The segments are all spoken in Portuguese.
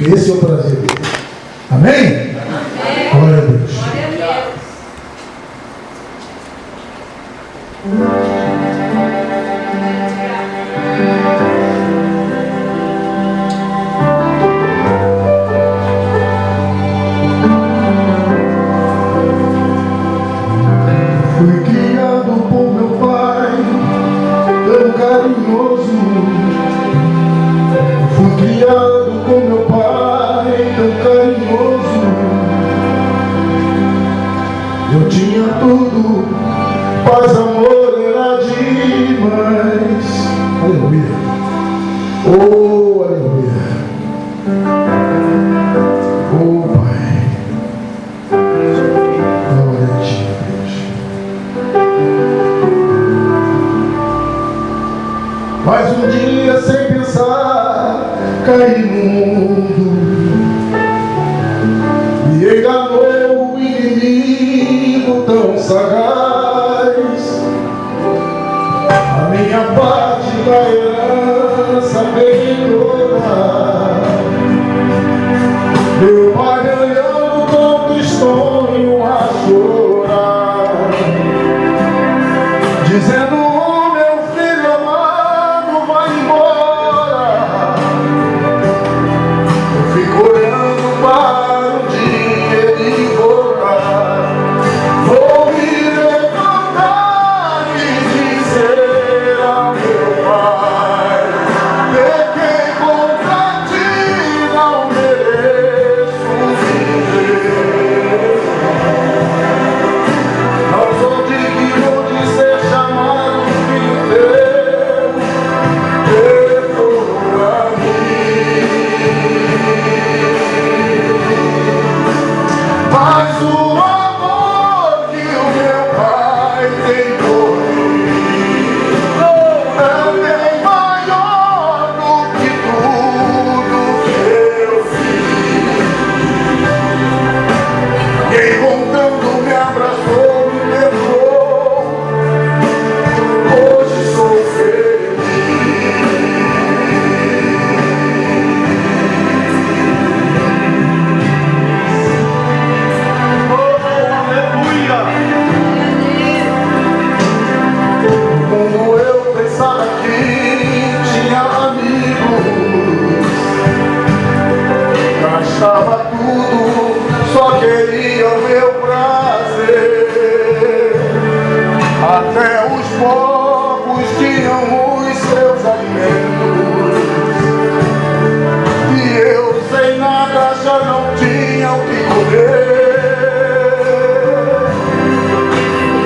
Esse é o prazer dele. Amém? Amém. Glória a Deus. Glória a Deus. Fui criado por meu pai, tão carinhoso. Fui criado por meu pai, tão carinhoso. Eu tinha tudo, paz, amor, era demais. Aleluia. Oh, aleluia. Oh, Pai, glória a Ti, Deus. Mas um dia, sem pensar, caí no mundo. Me enganou o inimigo tão sagaz. A minha parte da herança melhorar. Meu pai ganhando com tristonho a chorar, dizendo: meu filho amado, vai embora. Eu fico olhando para o dia de voltar. Vou me levantar e dizer ao meu pai: pequei contra ti, não mereço viver. Não sou digno de ser chamado filho teu, perdoa-me. Mas o amor que o meu pai tem por mim é bem maior do que tudo que eu fiz. E encontrando me abraçou, me perdoou. Hoje sou feliz. Aleluia! Como eu pensava que tinha amigos, gastava tudo, só queria o meu prazer. Até os porcos tinham os seus alimentos, e eu sem nada já não tinha o que comer.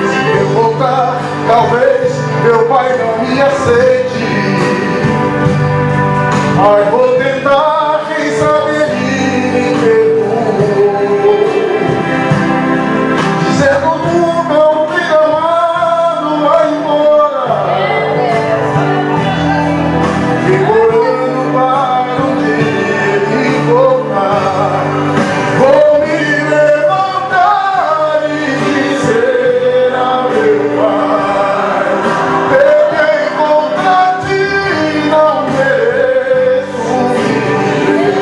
Se eu voltar, talvez meu pai não me aceite, mas vou tentar, quem sabe ele me perdoou. Dizendo: meu filho amado, vai embora. Fico olhando para o dia de voltar. Vou me levantar e dizer ao meu pai: pequei contra ti, não mereço viver.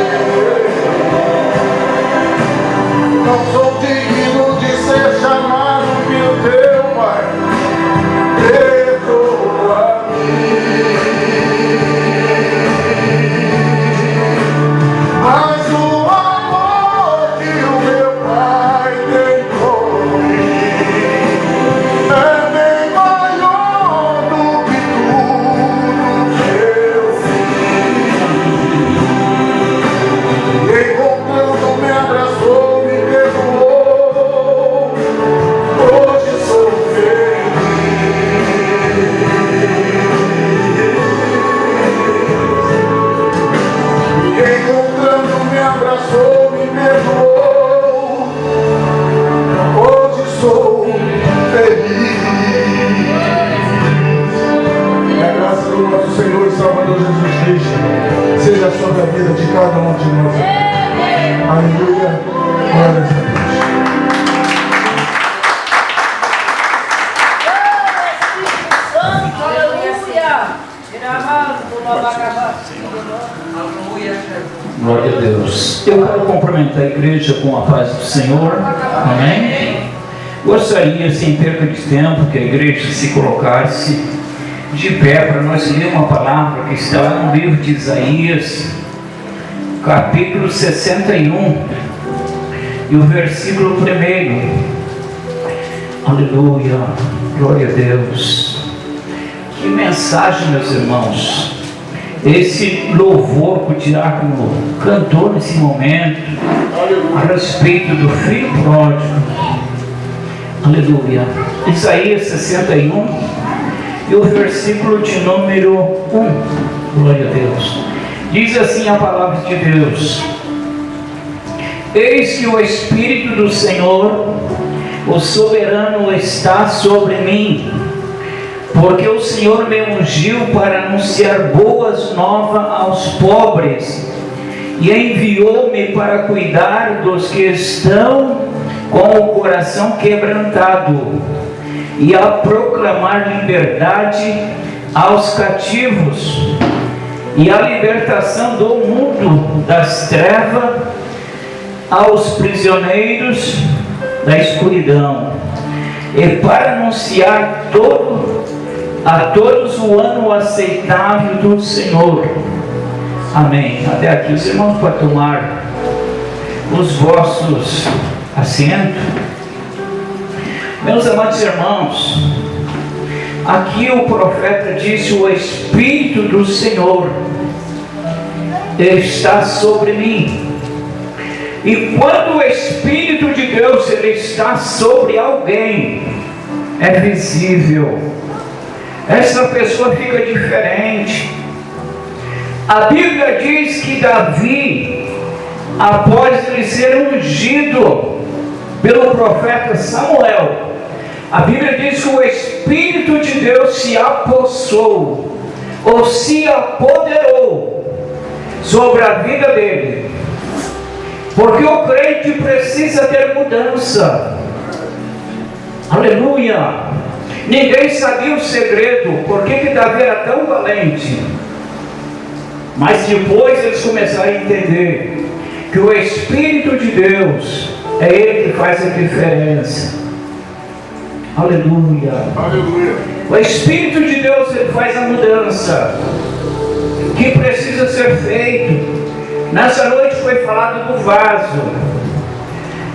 Não sou digno de ser chamado filho teu, pai, perdoa-me. Mas o amor que o meu pai tem por mim é bem maior do que tudo que eu fiz. E encontrando me abraçou, me perdoou. Hoje sou feliz. E encontrando me abraçou, me perdoou. Hoje sou feliz. E a graça do nosso Senhor e Salvador Jesus Cristo seja sobre a vida de cada um de nós. Aleluia. Glória a Deus. Aleluia. Glória a Deus. Eu quero cumprimentar a igreja com a paz do Senhor. Amém? Gostaria, sem perda de tempo, que a igreja se colocasse de pé para nós ler uma palavra que está no livro de Isaías, capítulo 61, e o versículo 1. Aleluia. Glória a Deus. Que mensagem, meus irmãos. Esse louvor que o diácono cantou nesse momento a respeito do filho pródigo. Aleluia. Isaías 61 e o versículo de número 1. Glória a Deus. Diz assim a palavra de Deus: Eis que o Espírito do Senhor, o soberano, está sobre mim, porque o Senhor me ungiu para anunciar boas novas aos pobres, e enviou-me para cuidar dos que estão com o coração quebrantado, e a proclamar liberdade aos cativos, e a libertação do mundo das trevas aos prisioneiros da escuridão, e para anunciar a todos o ano aceitável do Senhor. Amém. Até aqui os irmãos podem tomar os vossos assentos. Meus amados irmãos, aqui o profeta disse: o Espírito do Senhor está sobre mim. E quando o Espírito de Deus ele está sobre alguém, é visível. Essa pessoa fica diferente. A Bíblia diz que Davi, após ele ser ungido pelo profeta Samuel, a Bíblia diz que o Espírito de Deus se apossou, ou se apoderou sobre a vida dele. Porque o crente precisa ter mudança. Aleluia. Ninguém sabia o segredo, por que Davi era tão valente. Mas depois eles começaram a entender que o Espírito de Deus é Ele que faz a diferença. Aleluia. Aleluia. O Espírito de Deus ele faz a mudança que precisa ser feito. Nessa noite foi falado do vaso,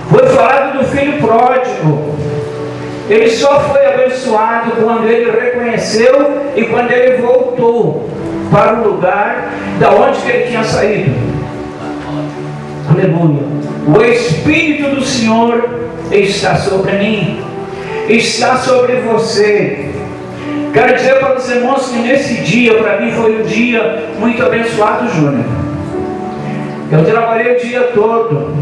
foi falado do filho pródigo. Ele só foi abençoado quando ele reconheceu e quando ele voltou para o lugar da onde que ele tinha saído. Aleluia. O Espírito do Senhor está sobre mim, está sobre você. Quero dizer para os irmãos que nesse dia, para mim foi um dia muito abençoado, Júnior. Eu trabalhei o dia todo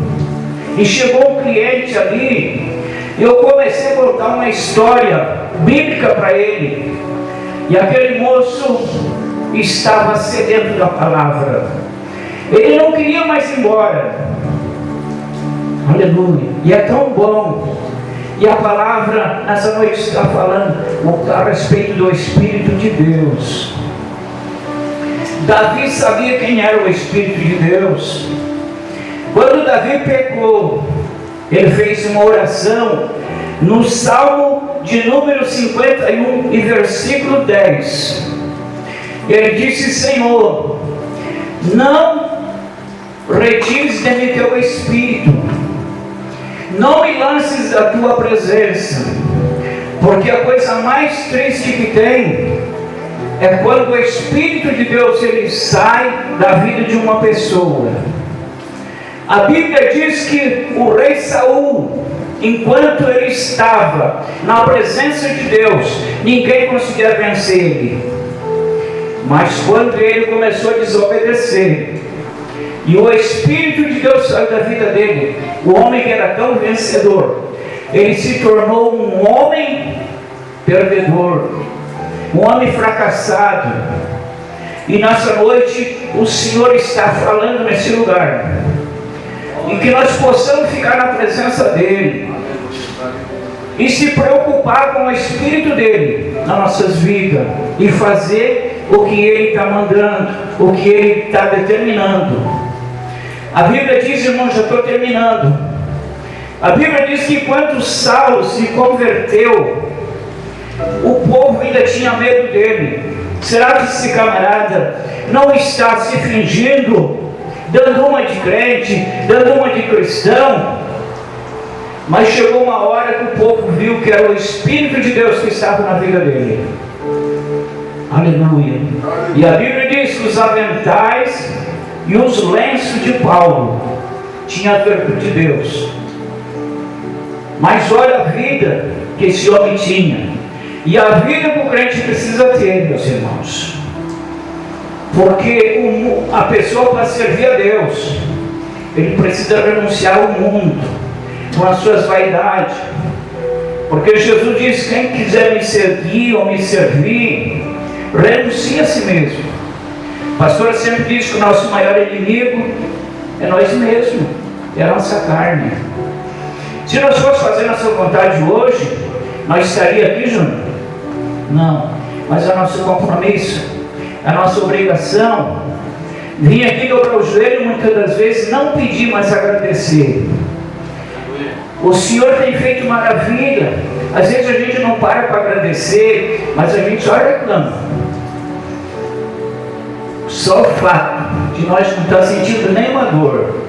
e chegou um cliente ali e eu comecei a contar uma história bíblica para ele, e aquele moço estava sedento da palavra. Ele não queria mais ir embora. Aleluia. E é tão bom. E a palavra nessa noite está falando a respeito do Espírito de Deus. Davi sabia quem era o Espírito de Deus. Quando Davi pecou, ele fez uma oração no Salmo de número 51 e versículo 10. Ele disse: Senhor, não retires de mim teu Espírito, não me lances da tua presença, porque a coisa mais triste que tem é quando o Espírito de Deus ele sai da vida de uma pessoa. A Bíblia diz que o rei Saul, enquanto ele estava na presença de Deus, ninguém conseguia vencer ele. Mas quando ele começou a desobedecer, e o Espírito de Deus saiu da vida dele, o homem que era tão vencedor, ele se tornou um homem perdedor, um homem fracassado. E nessa noite o Senhor está falando nesse lugar, em que nós possamos ficar na presença dele e se preocupar com o Espírito dele nas nossas vidas e fazer o que ele está mandando, o que ele está determinando. A Bíblia diz, irmão, já estou terminando. A Bíblia diz que quando Saulo se converteu, o povo ainda tinha medo dele. Será que esse camarada não está se fingindo, dando uma de crente, dando uma de cristão? Mas chegou uma hora que o povo viu que era o Espírito de Deus que estava na vida dele. Aleluia. E a Bíblia diz que os aventais e os lenços de Paulo tinham a virtude de Deus. Mas olha a vida que esse homem tinha. E a vida que o crente precisa ter, meus irmãos. Porque a pessoa, para servir a Deus, ele precisa renunciar ao mundo, com as suas vaidades. Porque Jesus diz: quem quiser me seguir ou me servir, renuncie a si mesmo. A pastora sempre diz que o nosso maior inimigo é nós mesmos, é a nossa carne. Se nós fôssemos fazer nossa vontade hoje, nós estaríamos aqui, Júnior? Não. Mas é nosso compromisso, a nossa obrigação, vir aqui dobrar o joelho muitas das vezes, não pedir, mas agradecer. O Senhor tem feito maravilha. Às vezes a gente não para agradecer, mas a gente só reclama. Só o fato de nós não estar sentindo nenhuma dor,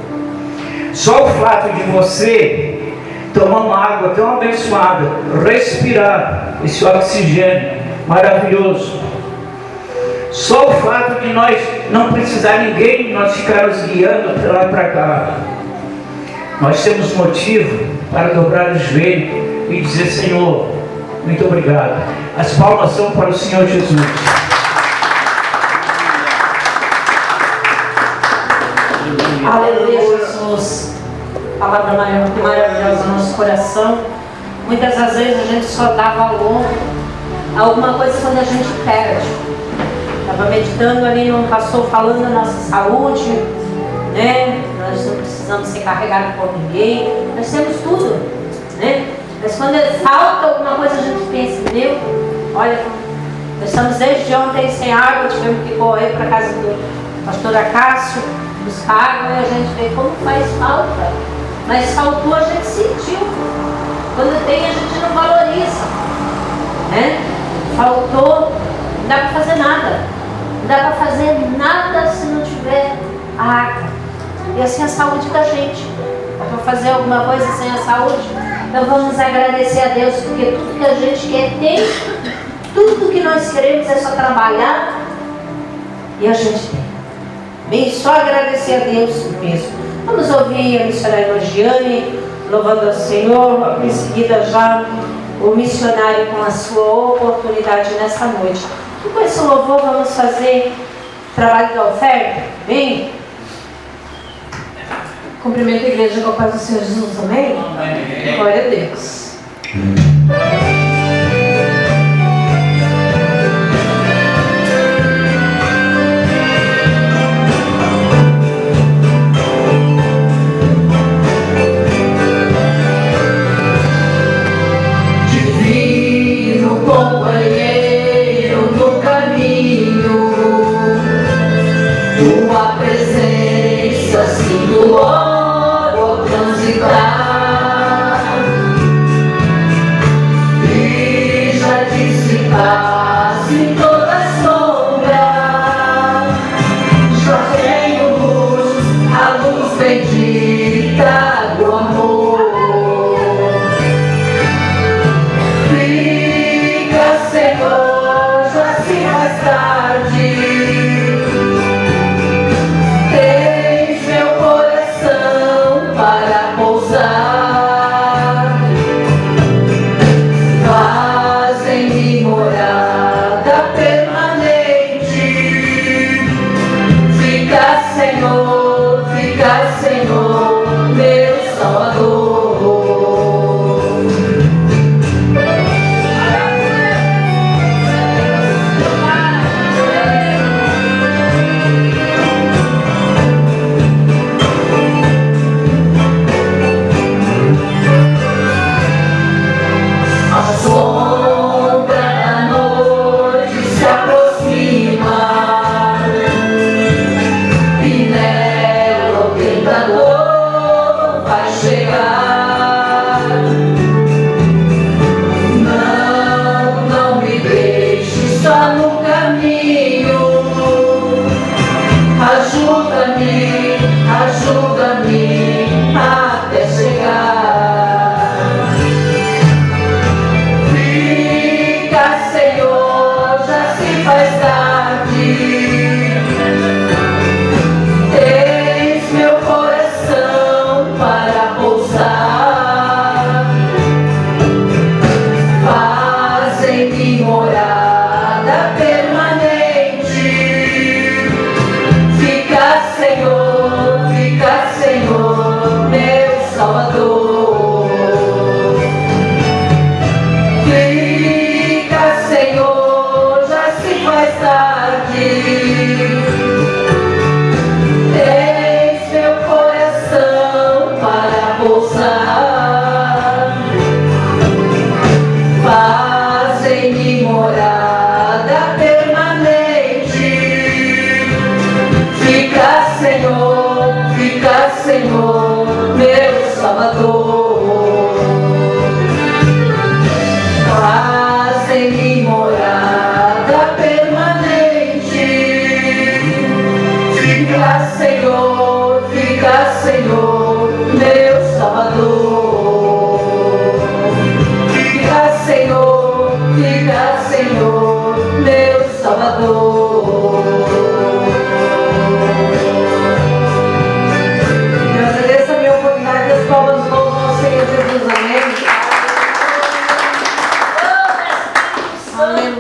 só o fato de você tomar uma água tão abençoada, respirar esse oxigênio maravilhoso, só o fato de nós não precisar ninguém, nós ficarmos guiando para lá e para cá, nós temos motivo para dobrar o joelho e dizer: Senhor, muito obrigado. As palmas são para o Senhor Jesus. Aleluia, Jesus. Palavra maravilhosa no nosso coração. Muitas das vezes a gente só dá valor a alguma coisa quando a gente perde. Estava meditando ali no pastor falando da nossa saúde, né? Nós não precisamos ser carregados por ninguém, nós temos tudo, né? Mas quando falta alguma coisa a gente pensa: meu, olha, nós estamos desde ontem sem água, tivemos que correr para a casa do pastor Acácio buscar água, e a gente vê como faz falta. Mas faltou, a gente sentiu. Quando tem, a gente não valoriza, né? Faltou, não dá para fazer nada. Não dá para fazer nada se não tiver água. E assim a saúde da gente. Dá para fazer alguma coisa sem a saúde? Então vamos agradecer a Deus, porque tudo que a gente quer tem. Tudo que nós queremos é só trabalhar e a gente tem. Bem, só agradecer a Deus mesmo. Vamos ouvir a missionária Giane louvando ao Senhor, em seguida já o missionário com a sua oportunidade nessa noite. E com esse louvor vamos fazer o trabalho da oferta. Bem, cumprimento a igreja com a paz do Senhor Jesus, amém? Amém. Glória a Deus. Companheiro do caminho, tua presença sinto logo ao transitar, e já dissipasse toda a sombra, já tenho luz, a luz bendita do amor. Senhor, já se faz tarde, tens meu coração para pousar, faz em mim morada permanente, fica Senhor, meu Salvador. Tenta Senhor, meu Salvador. Faz-me morada permanente. Fica, Senhor, meu Salvador. Fica, Senhor, meu Salvador. Eu agradeço a minha oportunidade, as palmas louvam ao Senhor Jesus, amém?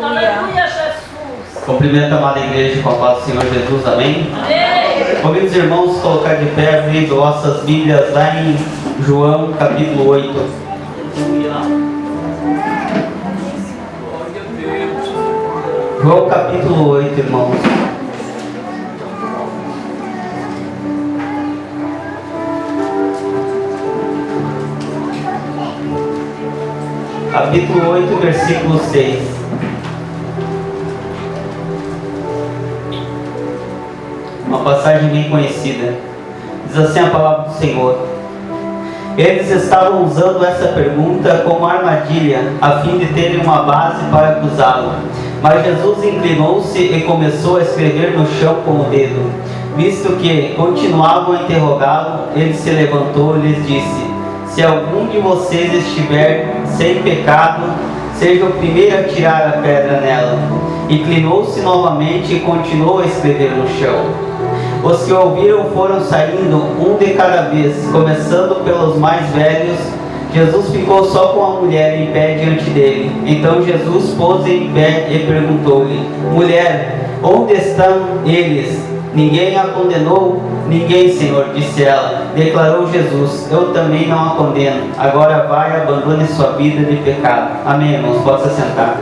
Aleluia, Jesus. Cumprimento a amada igreja com a paz do Senhor Jesus, amém? Amém. Convido os irmãos a colocar de pé, abrir vossas Bíblias lá em João capítulo 8. João capítulo 8, irmãos. Capítulo 8, versículo 6. Uma passagem bem conhecida. Diz assim a palavra do Senhor. Eles estavam usando essa pergunta como armadilha, a fim de terem uma base para acusá-lo. Mas Jesus inclinou-se e começou a escrever no chão com o dedo. Visto que continuavam a interrogá-lo, ele se levantou e lhes disse: se algum de vocês estiver sem pecado, seja o primeiro a tirar a pedra nela. Inclinou-se novamente e continuou a escrever no chão. Os que ouviram foram saindo, um de cada vez, começando pelos mais velhos. Jesus ficou só com a mulher em pé diante dele. Então Jesus pôs em pé e perguntou-lhe: mulher, onde estão eles? Ninguém a condenou? Ninguém, Senhor, disse ela. Declarou Jesus: eu também não a condeno. Agora vai e abandone sua vida de pecado. Amém, irmãos? Pode se sentar.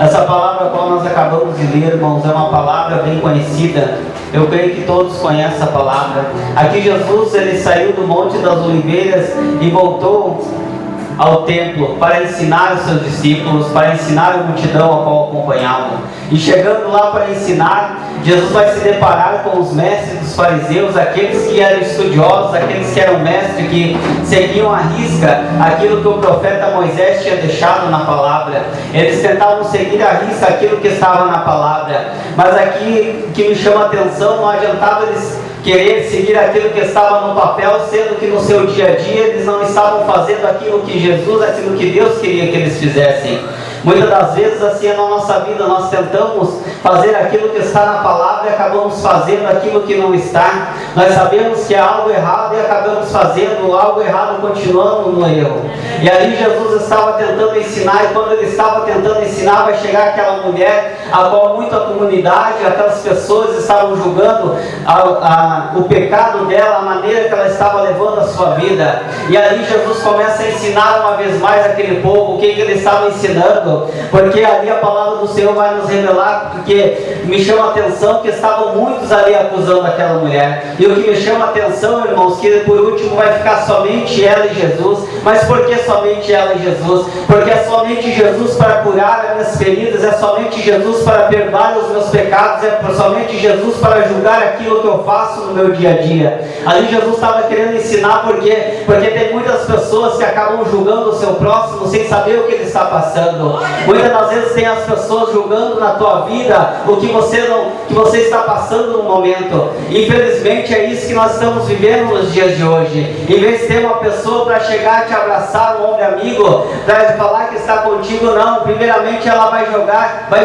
Essa palavra a qual nós acabamos de ler, irmãos, é uma palavra bem conhecida. Eu creio que todos conhecem a palavra. Aqui Jesus, ele saiu do Monte das Oliveiras e voltou ao templo para ensinar os seus discípulos, para ensinar a multidão a qual acompanhavam. E chegando lá para ensinar, Jesus vai se deparar com os mestres dos fariseus, aqueles que eram estudiosos, aqueles que eram mestres, que seguiam à risca aquilo que o profeta Moisés tinha deixado na palavra. Eles tentavam seguir à risca aquilo que estava na palavra. Mas aqui que me chama a atenção, não adiantava eles querer seguir aquilo que estava no papel, sendo que no seu dia a dia eles não estavam fazendo aquilo que Jesus, aquilo que Deus queria que eles fizessem. Muitas das vezes assim é na nossa vida, nós tentamos fazer aquilo que está na palavra e acabamos fazendo aquilo que não está. Nós sabemos que é algo errado e acabamos fazendo algo errado, continuando no erro. E ali Jesus estava tentando ensinar, e quando ele estava tentando ensinar, vai chegar aquela mulher, a qual muita comunidade, aquelas pessoas estavam julgando o pecado dela, a maneira que ela estava levando a sua vida. E ali Jesus começa a ensinar uma vez mais aquele povo o que ele estava ensinando. Porque ali a palavra do Senhor vai nos revelar, porque me chama a atenção que estavam muitos ali acusando aquela mulher. E o que me chama a atenção, irmãos, que por último vai ficar somente ela e Jesus. Mas por que somente ela e Jesus? Porque é somente Jesus para curar as minhas feridas, é somente Jesus para perdoar os meus pecados, é somente Jesus para julgar aquilo que eu faço no meu dia a dia. Ali Jesus estava querendo ensinar porque tem muitas pessoas que acabam julgando o seu próximo sem saber o que ele está passando. Muitas das vezes tem as pessoas julgando na tua vida o que você está passando no momento. Infelizmente é isso que nós estamos vivendo nos dias de hoje. Em vez de ter uma pessoa para chegar e te abraçar, um homem amigo, para falar que está contigo, não. Primeiramente ela vai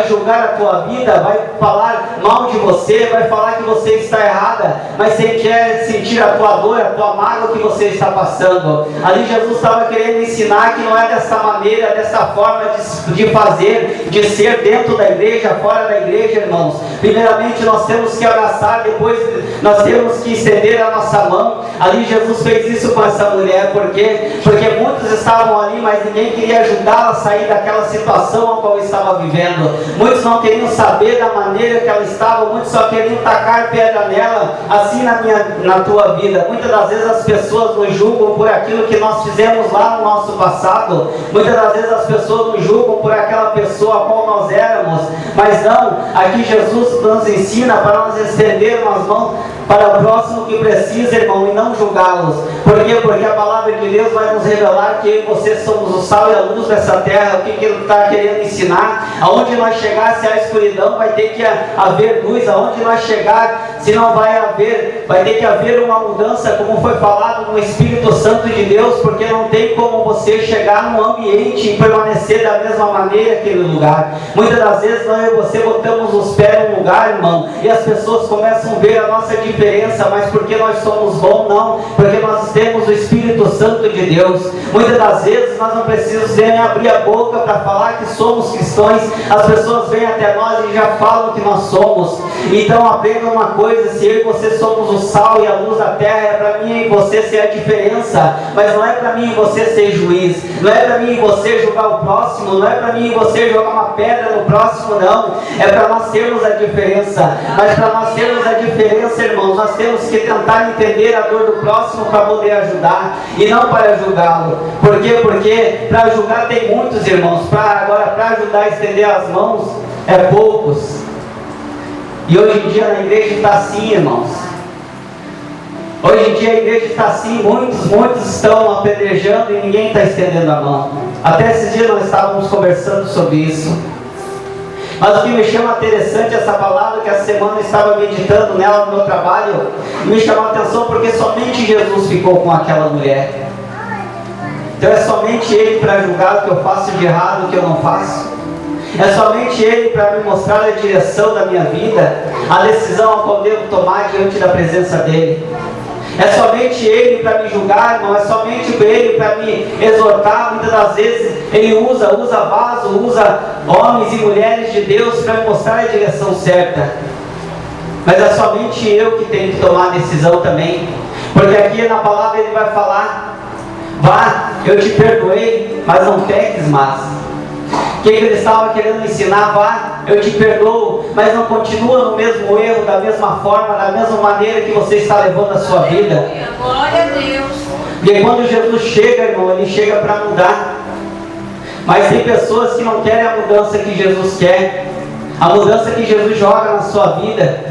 julgar a tua vida, vai falar mal de você, vai falar que você está errada, mas sem querer sentir a tua dor, a tua mágoa que você está passando. Ali Jesus estava querendo ensinar que não é dessa maneira, dessa forma de fazer, de ser dentro da igreja, fora da igreja, irmãos. Primeiramente nós temos que abraçar, depois nós temos que estender a nossa mão. Ali Jesus fez isso com essa mulher, porque muitos estavam ali, mas ninguém queria ajudá-la a sair daquela situação a qual estava vivendo. Muitos não queriam saber da maneira que ela estava, muitos só queriam tacar pedra nela, assim na tua vida. Muitas das vezes as pessoas nos julgam por aquilo que nós fizemos lá no nosso passado. Muitas das vezes as pessoas nos julgam por aquela pessoa a qual nós éramos, mas não, aqui Jesus nos ensina para nós estender as mãos para o próximo que precisa, irmão, e não julgá-los. Por quê? Porque a palavra de Deus vai nos revelar que eu e você somos o sal e a luz dessa terra. O que Ele está querendo ensinar? Aonde nós chegar, se há escuridão, vai ter que haver luz. Aonde nós chegar, se não vai haver, vai ter que haver uma mudança, como foi falado no Espírito Santo de Deus, porque não tem como você chegar num ambiente e permanecer da mesma maneira aquele lugar. Muitas das vezes nós e você botamos os pés num lugar, irmão, e as pessoas começam a ver a nossa diferença, mas porque nós somos bons? Não, porque nós temos o Espírito Santo de Deus. Muitas das vezes nós não precisamos nem abrir a boca para falar que somos cristãos, as pessoas vêm até nós e já falam que nós somos. Então aprenda uma coisa: se eu e você somos o sal e a luz da terra, é para mim e você ser a diferença, mas não é para mim e você ser juiz, não é para mim e você julgar o próximo, não é para mim e você jogar uma pedra no próximo, não, é para nós termos a diferença. Mas para nós termos a diferença, irmãos, nós temos que tentar entender a dor do próximo para poder ajudar e não para julgá-lo. Por quê? Porque para julgar tem muitos, irmãos, agora para ajudar a estender as mãos é poucos. E hoje em dia na igreja está assim, irmãos. Hoje em dia a igreja está assim, muitos estão apedrejando e ninguém está estendendo a mão. Até esses dias nós estávamos conversando sobre isso. Mas o que me chama interessante essa palavra, que essa semana eu estava meditando nela no meu trabalho, me chamou a atenção porque somente Jesus ficou com aquela mulher. Então é somente Ele para julgar o que eu faço de errado, o que eu não faço. É somente Ele para me mostrar a direção da minha vida, a decisão a qual devo tomar diante da presença dEle. É somente Ele para me julgar, não é somente Ele para me exortar. Muitas das vezes Ele usa vaso, usa homens e mulheres de Deus para me mostrar a direção certa. Mas é somente eu que tenho que tomar a decisão também. Porque aqui na palavra Ele vai falar: vá, eu te perdoei, mas não peques mais. O que Ele estava querendo ensinar? Vá, eu te perdoo, mas não continua no mesmo erro, da mesma forma, da mesma maneira que você está levando a sua vida. Glória a Deus. E quando Jesus chega, irmão, Ele chega para mudar. Mas tem pessoas que não querem a mudança que Jesus quer, a mudança que Jesus joga na sua vida.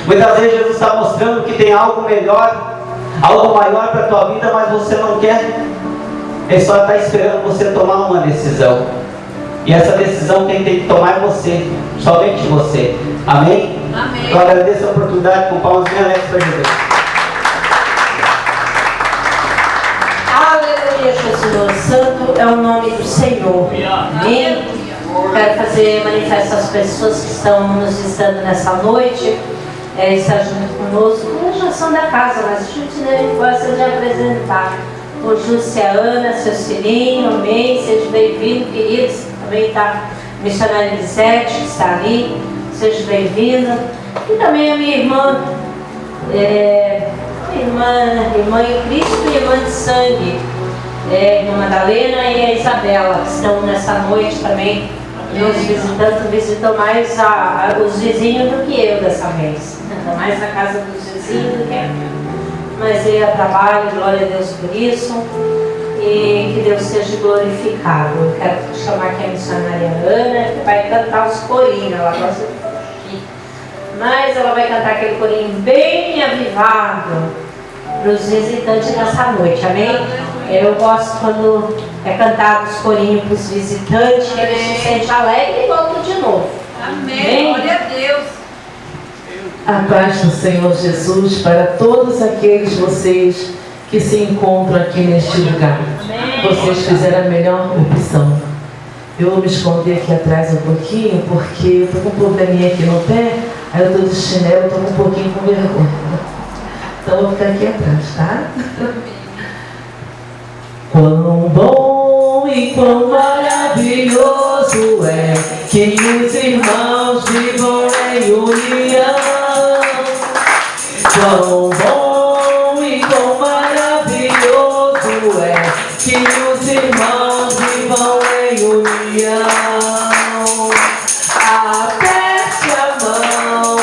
Muitas vezes Jesus está mostrando que tem algo melhor, algo maior para a tua vida, mas você não quer. Ele só está esperando você tomar uma decisão. E essa decisão quem tem que tomar é você, somente você. Amém? Amém. Eu agradeço a oportunidade com palmas bem alegres para Jesus. Aleluia, Jesus. Santo é o nome do Senhor. Amém. Quero fazer manifesto às pessoas que estão nos visitando nessa noite, estar junto conosco. Eles já são da casa, mas a gente gosta de apresentar o Júcio e a Ana, seus filhinhos. Amém. Sejam bem-vindos, queridos. Também está a missionária Elisete, que está ali. Seja bem-vinda. E também a minha irmã, irmã em Cristo e irmã de sangue, irmã Madalena e a Isabela, que estão nessa noite também nos visitando. Visitam mais os vizinhos do que eu dessa vez. Ainda mais a casa dos vizinhos do que eu. Mas eu trabalho, glória a Deus por isso. E que Deus seja glorificado. Eu quero chamar aqui a missionária Ana, que vai cantar os corinhos. Ela gosta de fugir, mas ela vai cantar aquele corinho bem avivado para os visitantes nessa noite, amém? Eu gosto quando é cantado os corinhos para os visitantes, que eles se sentem alegres e voltam de novo. Amém. Glória a Deus. A paz do Senhor Jesus para todos aqueles vocês que se encontram aqui neste lugar. Vocês fizeram a melhor opção. Eu vou me esconder aqui atrás um pouquinho, porque eu estou com um probleminha aqui no pé, aí eu estou de chinelo, estou com um pouquinho com vergonha. Então eu vou ficar aqui atrás, tá? Quão bom e quão maravilhoso é que os irmãos vivam em união. Quão bom e quão maravilhoso é que os irmãos vivam em união. Aperte a mão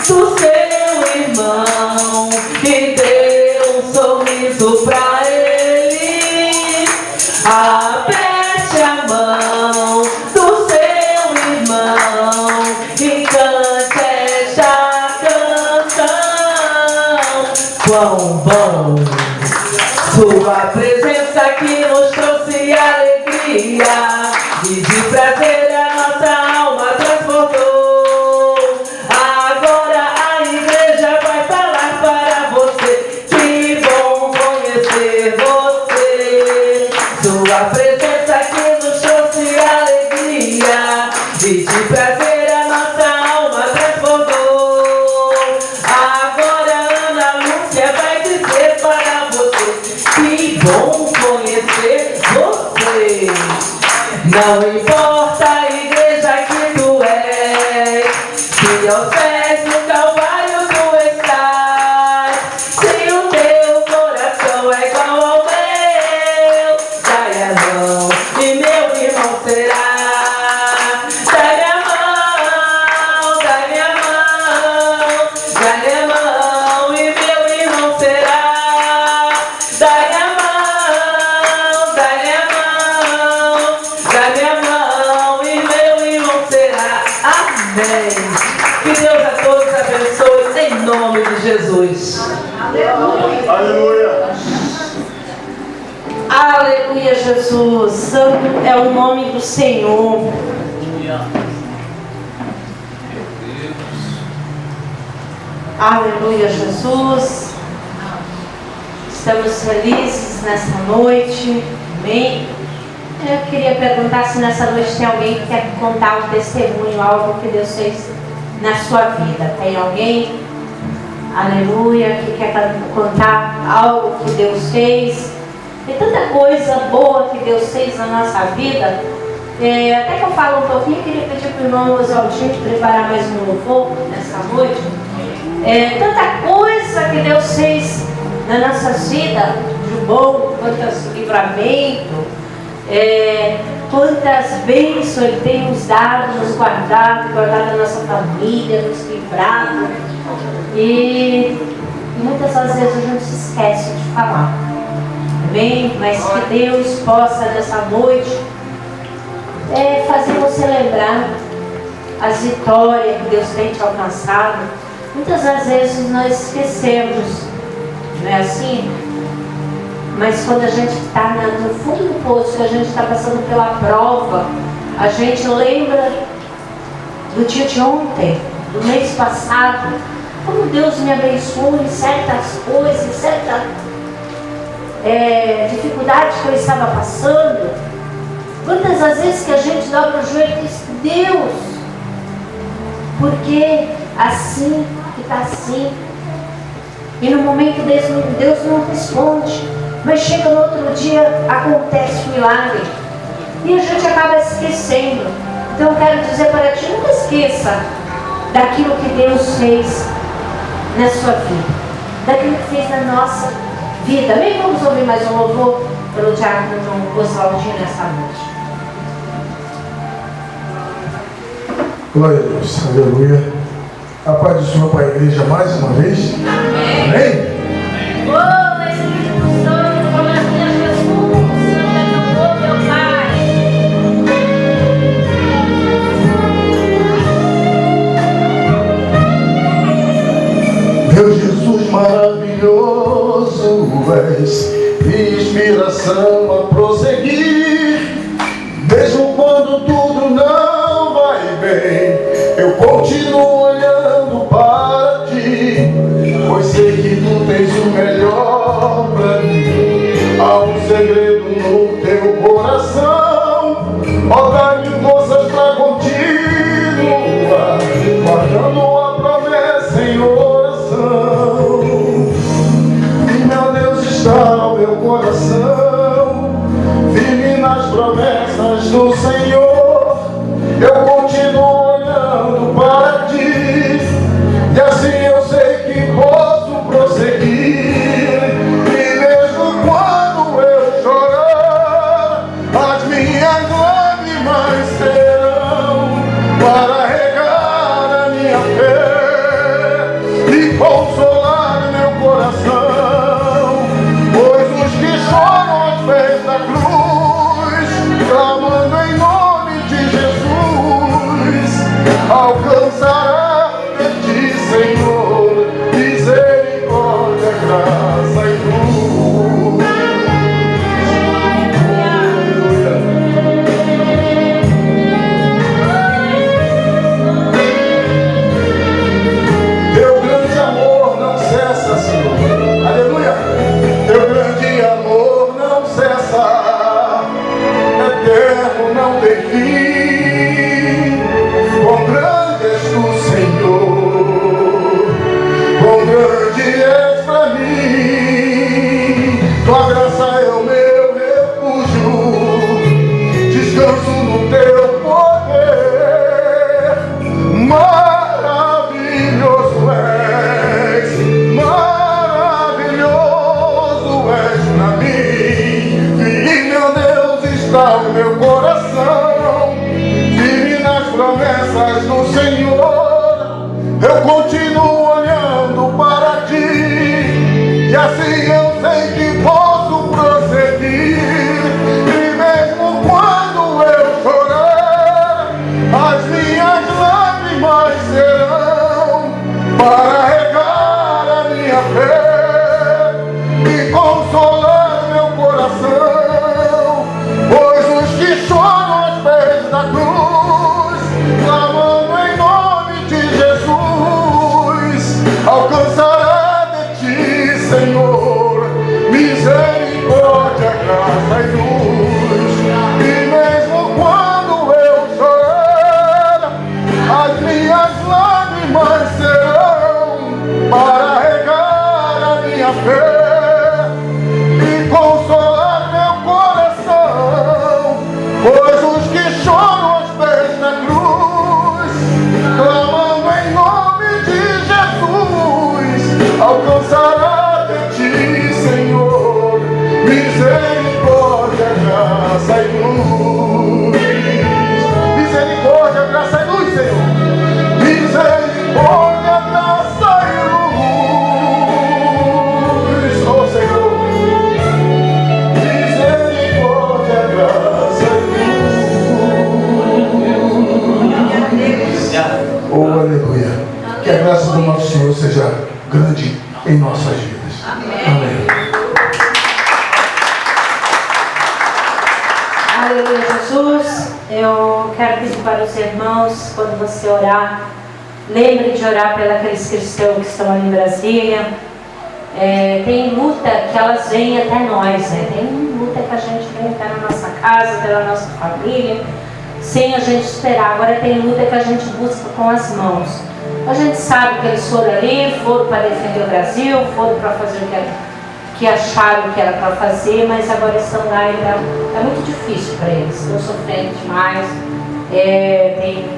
do seu irmão e dê um sorriso Sua presença que nos trouxe alegria e de prazer a nossa alma transportou. Agora a igreja vai falar para você. Que bom conhecer você. Sua presença que nos trouxe alegria e de prazer a nossa alma transportou. Agora Ana Lúcia vai dizer para você. Que bom conhecer você. Não importa a igreja que tu és, se aos pés do Calvário tu estás, se o teu coração é igual ao meu, dai a mão e meu irmão será. Dai a mão, dai minha mão, dai minha mão e meu irmão será. Dai a mão, dai minha mão, dai minha mão e meu irmão será. Amém. Que Deus a todos abençoe em nome de Jesus. Aleluia. Aleluia, Jesus. Santo é o nome do Senhor. Aleluia, Jesus. Estamos felizes nesta noite. Amém. Eu queria perguntar se nessa noite tem alguém que quer contar um testemunho, algo que Deus fez na sua vida. Tem alguém? Aleluia, que quer contar algo que Deus fez. Tem tanta coisa boa que Deus fez na nossa vida. Até que eu falo um pouquinho, queria pedir para o irmão Oswaldinho preparar mais um louvor nessa noite. Tanta coisa que Deus fez na nossa vida, de bom, quantos livramentos, quantas bênçãos Ele tem nos dado, nos guardado a nossa família, nos livrado. E muitas das vezes a gente se esquece de falar. Amém? Mas que Deus possa nessa noite fazer você lembrar as vitórias que Deus tem te alcançado. Muitas das vezes nós esquecemos, não é assim? Mas quando a gente está no fundo do poço, que a gente está passando pela prova, a gente lembra do dia de ontem, do mês passado, como Deus me abençoou em certas coisas, certa dificuldade que eu estava passando. Quantas as vezes que a gente dobra o joelho e diz: Deus, porque assim que está assim? E no momento desse, Deus não responde, mas chega no outro dia, acontece o milagre e a gente acaba esquecendo. Então eu quero dizer para ti: nunca esqueça daquilo que Deus fez na sua vida, daquilo que fez na nossa vida. Amém? Vamos ouvir mais um louvor pelo diácono Oswaldinho nessa noite. Glória a Deus, aleluia. A paz do Senhor para a igreja mais uma vez. Amém? Oh, Espírito Santo, glória a Jesus, Santo é meu Pai. Meu Jesus maravilhoso és, inspiração a prosseguir, mesmo quando tudo não vai bem, eu continuo olhando para ti, pois sei que tu tens o melhor para mim. Há um segredo no teu coração, ó, dá-me forças para continuar, guardando a promessa em oração. E meu Deus está no meu coração, firme nas promessas do Senhor, eu continuo olhando para ti, e assim eu sei que posso prosseguir. E mesmo quando eu chorar, as minhas lágrimas serão para regar a minha fé e consolar meu coração, pois os que choram aos pés da cruz, clamando em nome de Jesus, está o meu coração, firme nas promessas do Senhor. Eu continuo olhando para ti, e assim eu sei que posso prosseguir. E mesmo quando eu chorar, as minhas lágrimas serão para regar a minha fé e consolar meu coração. Pois os que choram aos pés da cruz, clamando em nome de Jesus, alcançará de ti, Senhor, misericórdia, graça e luz. E mesmo quando eu chorar, as minhas lágrimas serão para regar a minha fé e consolar meu coração. Pois os que choram aos pés da cruz, clamando em nome de Jesus, alcançará de ti, Senhor, misericórdia, graça e luz. Misericórdia, graça e luz, Senhor. Misericórdia, graça e luz, oh Senhor. Misericórdia, graça e luz. Oh, aleluia. Que a graça do nosso Senhor seja grande em nossas vidas. Amém. Aleluia, Jesus. Eu quero pedir para os irmãos, quando você orar, lembre de orar pelos aqueles cristãos que estão ali em Brasília. Tem luta que elas vêm até nós, né? Tem luta que a gente vem até na nossa casa, pela nossa família, sem a gente esperar. Agora tem luta que a gente busca com as mãos. A gente sabe que eles foram ali, foram para defender o Brasil, foram para fazer o que acharam que era para fazer, mas agora estão lá e é muito difícil para eles. Estão sofrendo demais. Tem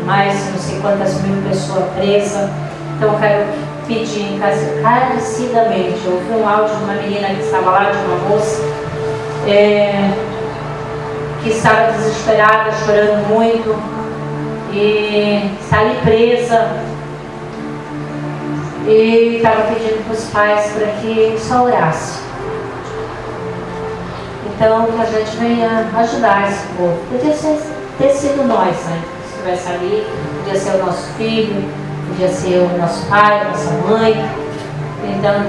mais não sei quantas mil pessoas presas. Então eu quero pedir encarecidamente. Eu ouvi um áudio de uma menina que estava lá, de uma moça, que estava desesperada, chorando muito, e está ali presa, e estava pedindo para os pais para que só orasse. Então que a gente venha ajudar esse povo. Podia ter sido nós, né? Se estivesse ali, podia ser o nosso filho, podia ser o nosso pai, nossa mãe. Então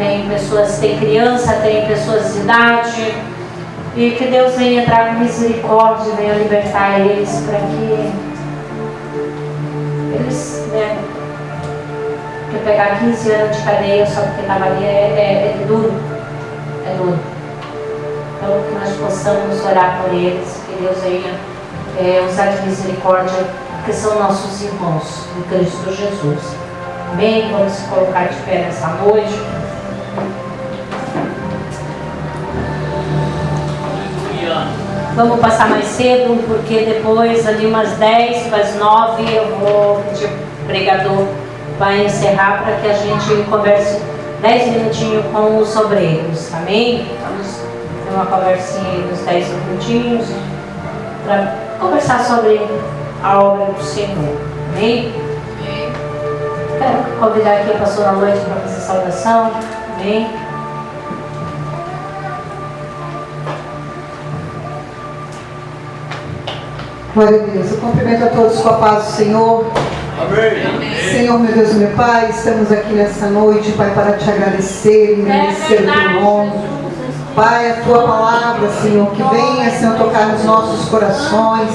tem criança, tem pessoas de idade, e que Deus venha entrar com misericórdia, venha libertar eles, para que eles, né, porque pegar 15 anos de cadeia só porque estava ali é duro, é duro. Então que nós possamos orar por eles, que Deus venha usar de misericórdia, porque são nossos irmãos em Cristo Jesus. Amém? Vamos se colocar de pé nessa noite. Vamos passar mais cedo, porque depois, ali umas 10, umas 9, eu vou pedir o pregador para encerrar, para que a gente converse 10 minutinhos com os obreiros, amém? Vamos ter uma conversinha aí uns 10 minutinhos, para conversar sobre a obra do Senhor, amém? Quero convidar aqui a pastora Loide para fazer saudação, amém? Glória a Deus. Eu cumprimento a todos com a paz do Senhor. Amém. Senhor, meu Deus e meu Pai, estamos aqui nessa noite, Pai, para te agradecer e agradecer o teu nome. Pai, a tua palavra, Senhor, que venha, Senhor, tocar nos nossos corações.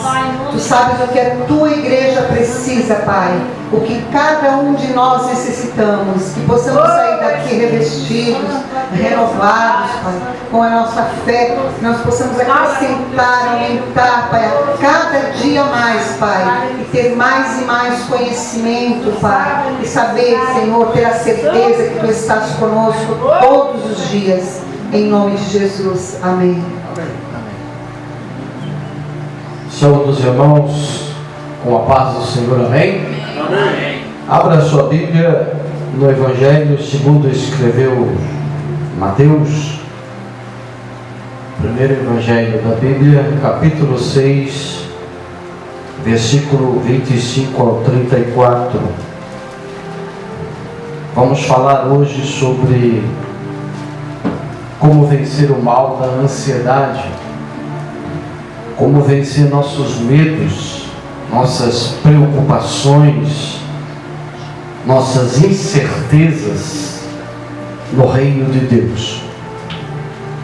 Tu sabes o que a tua igreja precisa, Pai. O que cada um de nós necessitamos. Que possamos sair daqui revestidos, renovados, Pai, com a nossa fé. Que nós possamos acrescentar, aumentar, Pai, a cada dia mais, Pai. E ter mais e mais conhecimento, Pai. E saber, Senhor, ter a certeza que tu estás conosco todos os dias. Em nome de Jesus. Amém. Saúde os irmãos com a paz do Senhor. Amém? Amém. Abra a sua Bíblia no Evangelho segundo escreveu Mateus. primeiro Evangelho da Bíblia, capítulo 6, versículo 25 ao 34. Vamos falar hoje sobre como vencer o mal da ansiedade, como vencer nossos medos, nossas preocupações, nossas incertezas no reino de Deus.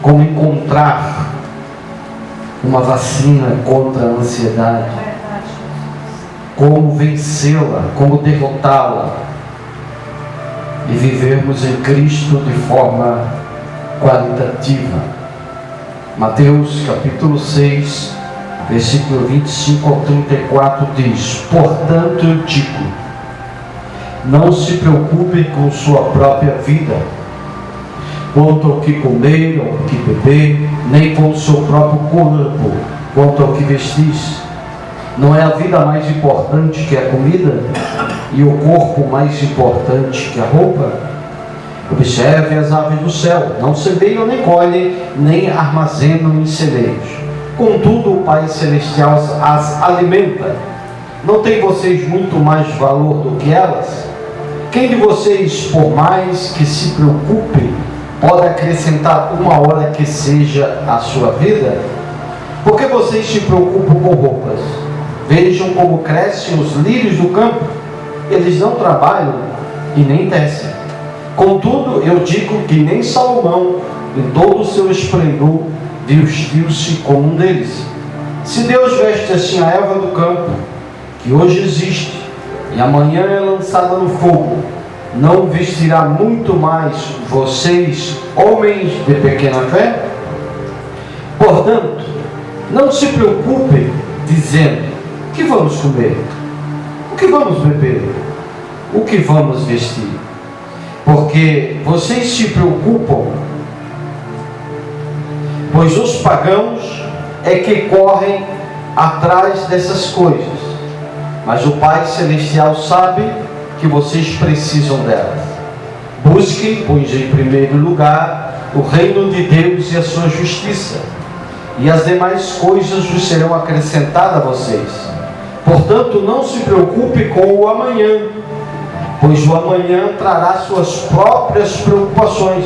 Como encontrar uma vacina contra a ansiedade, como vencê-la, como derrotá-la e vivermos em Cristo de forma qualitativa. Mateus capítulo 6, versículo 25 ao 34 diz: portanto eu digo, não se preocupem com sua própria vida, quanto ao que comer, ao que beber, nem com o seu próprio corpo, quanto ao que vestir. Não é a vida mais importante que a comida, e o corpo mais importante que a roupa? Observe as aves do céu, não semeiam nem colhem, nem armazenam em celeiros. Contudo, o Pai Celestial as alimenta. Não tem vocês muito mais valor do que elas? Quem de vocês, por mais que se preocupe, pode acrescentar uma hora que seja a sua vida? Por que vocês se preocupam com roupas? Vejam como crescem os lírios do campo. Eles não trabalham e nem tecem. Contudo, eu digo que nem Salomão, em todo o seu esplendor, vestiu-se como um deles. Se Deus veste assim a erva do campo, que hoje existe, e amanhã é lançada no fogo, não vestirá muito mais vocês, homens de pequena fé? Portanto, não se preocupem dizendo: o que vamos comer? O que vamos beber? O que vamos vestir? Porque vocês se preocupam, pois os pagãos é que correm atrás dessas coisas, mas o Pai Celestial sabe que vocês precisam delas. Busquem, pois, em primeiro lugar o reino de Deus e a sua justiça, e as demais coisas vos serão acrescentadas a vocês. Portanto, não se preocupe com o amanhã, pois o amanhã trará suas próprias preocupações.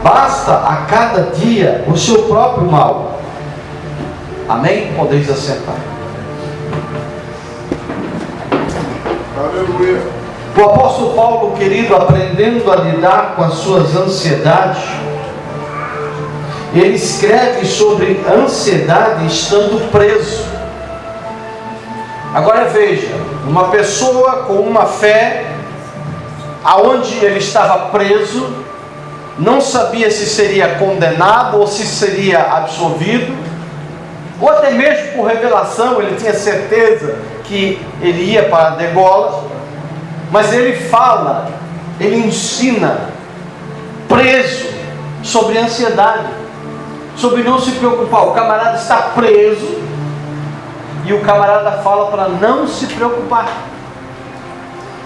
Basta a cada dia o seu próprio mal. Amém? Podeis assentar. Aleluia. O apóstolo Paulo, querido, aprendendo a lidar com as suas ansiedades, ele escreve sobre ansiedade estando preso. Agora veja, uma pessoa com uma fé, aonde ele estava preso, não sabia se seria condenado ou se seria absolvido, ou até mesmo por revelação, ele tinha certeza que ele ia para a degola, mas ele fala, ele ensina, preso, sobre ansiedade, sobre não se preocupar. O camarada está preso, e o camarada fala para não se preocupar,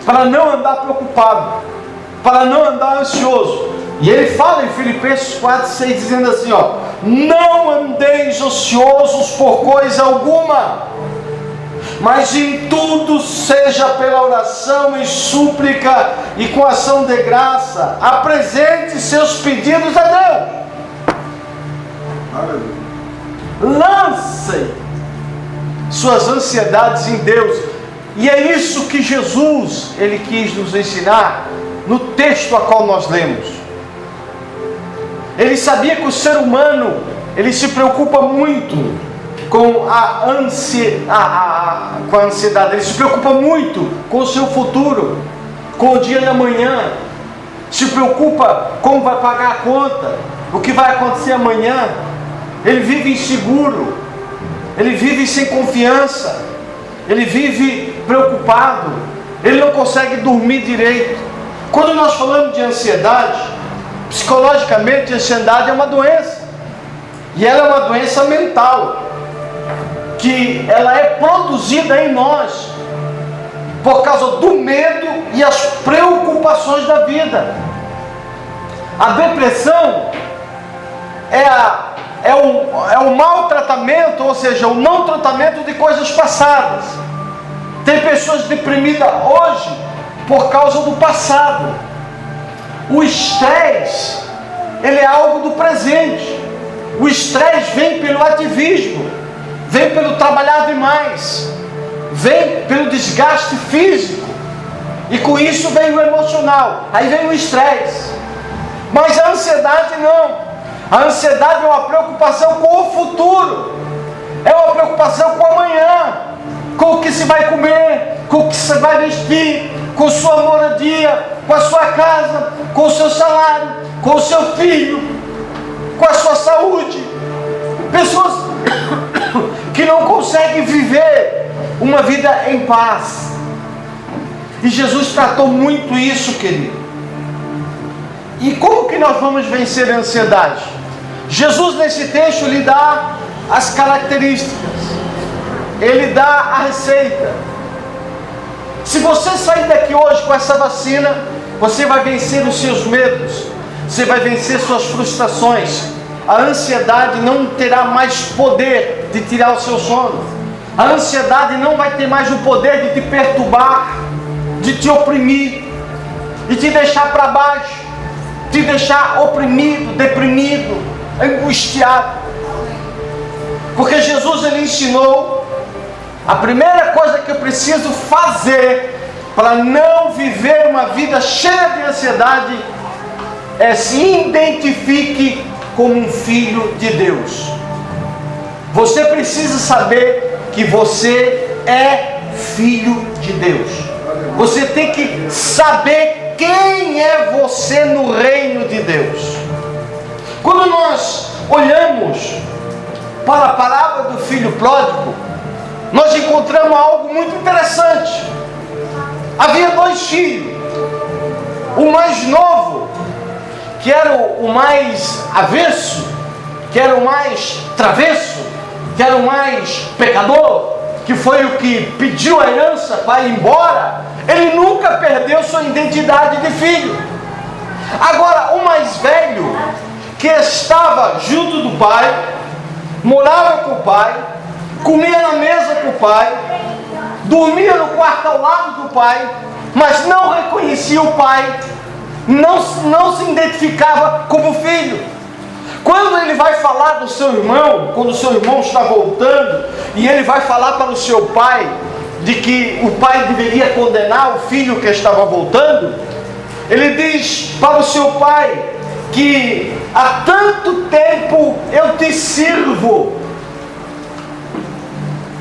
para não andar preocupado, para não andar ansioso. E ele fala em Filipenses 4:6, dizendo assim, ó: não andeis ociosos por coisa alguma, mas em tudo seja pela oração e súplica e com ação de graça, apresente seus pedidos a Deus. Aleluia. Lancem suas ansiedades em Deus. E é isso que Jesus, ele quis nos ensinar no texto a qual nós lemos. Ele sabia que o ser humano, ele se preocupa muito com a ansiedade, ele se preocupa muito com o seu futuro, com o dia de amanhã, se preocupa como vai pagar a conta, o que vai acontecer amanhã. Ele vive inseguro, ele vive sem confiança, ele vive preocupado, ele não consegue dormir direito. Quando nós falamos de ansiedade, psicologicamente, a ansiedade é uma doença, e ela é uma doença mental, que ela é produzida em nós por causa do medo e as preocupações da vida. A depressão é é o maltratamento, ou seja, o não tratamento de coisas passadas. Tem pessoas deprimidas hoje por causa do passado. O estresse, ele é algo do presente. O estresse vem pelo ativismo, vem pelo trabalhar demais, vem pelo desgaste físico, e com isso vem o emocional, aí vem o estresse. Mas a ansiedade não. A ansiedade é uma preocupação com o futuro, é uma preocupação com o amanhã, com o que se vai comer, com o que se vai vestir, com sua moradia, com a sua casa, com o seu salário, com o seu filho, com a sua saúde. Pessoas que não conseguem viver uma vida em paz. E Jesus tratou muito isso, querido. E como que nós vamos vencer a ansiedade? Jesus nesse texto lhe dá as características, ele dá a receita. Se você sair daqui hoje com essa vacina, você vai vencer os seus medos, você vai vencer suas frustrações. A ansiedade não terá mais poder de tirar o seu sono. A ansiedade não vai ter mais o poder de te perturbar, de te oprimir, de te deixar para baixo, te deixar oprimido, deprimido, angustiado. Porque Jesus, ele ensinou a primeira coisa que eu preciso fazer para não viver uma vida cheia de ansiedade é se identifique como um filho de Deus. Você precisa saber que você é filho de Deus. Você tem que saber quem é você no reino de Deus. Quando nós olhamos para a parábola do filho pródigo, nós encontramos algo muito interessante. Havia dois filhos. O mais novo, que era o mais avesso, que era o mais travesso, que era o mais pecador, que foi o que pediu a herança para ir embora, ele nunca perdeu sua identidade de filho. Agora, o mais velho, que estava junto do pai, morava com o pai, comia na mesa com o pai, dormia no quarto ao lado do pai, mas não reconhecia o pai, não se identificava como filho. Quando ele vai falar do seu irmão, quando o seu irmão está voltando, e ele vai falar para o seu pai, de que o pai deveria condenar o filho que estava voltando, ele diz para o seu pai que há tanto tempo eu te sirvo,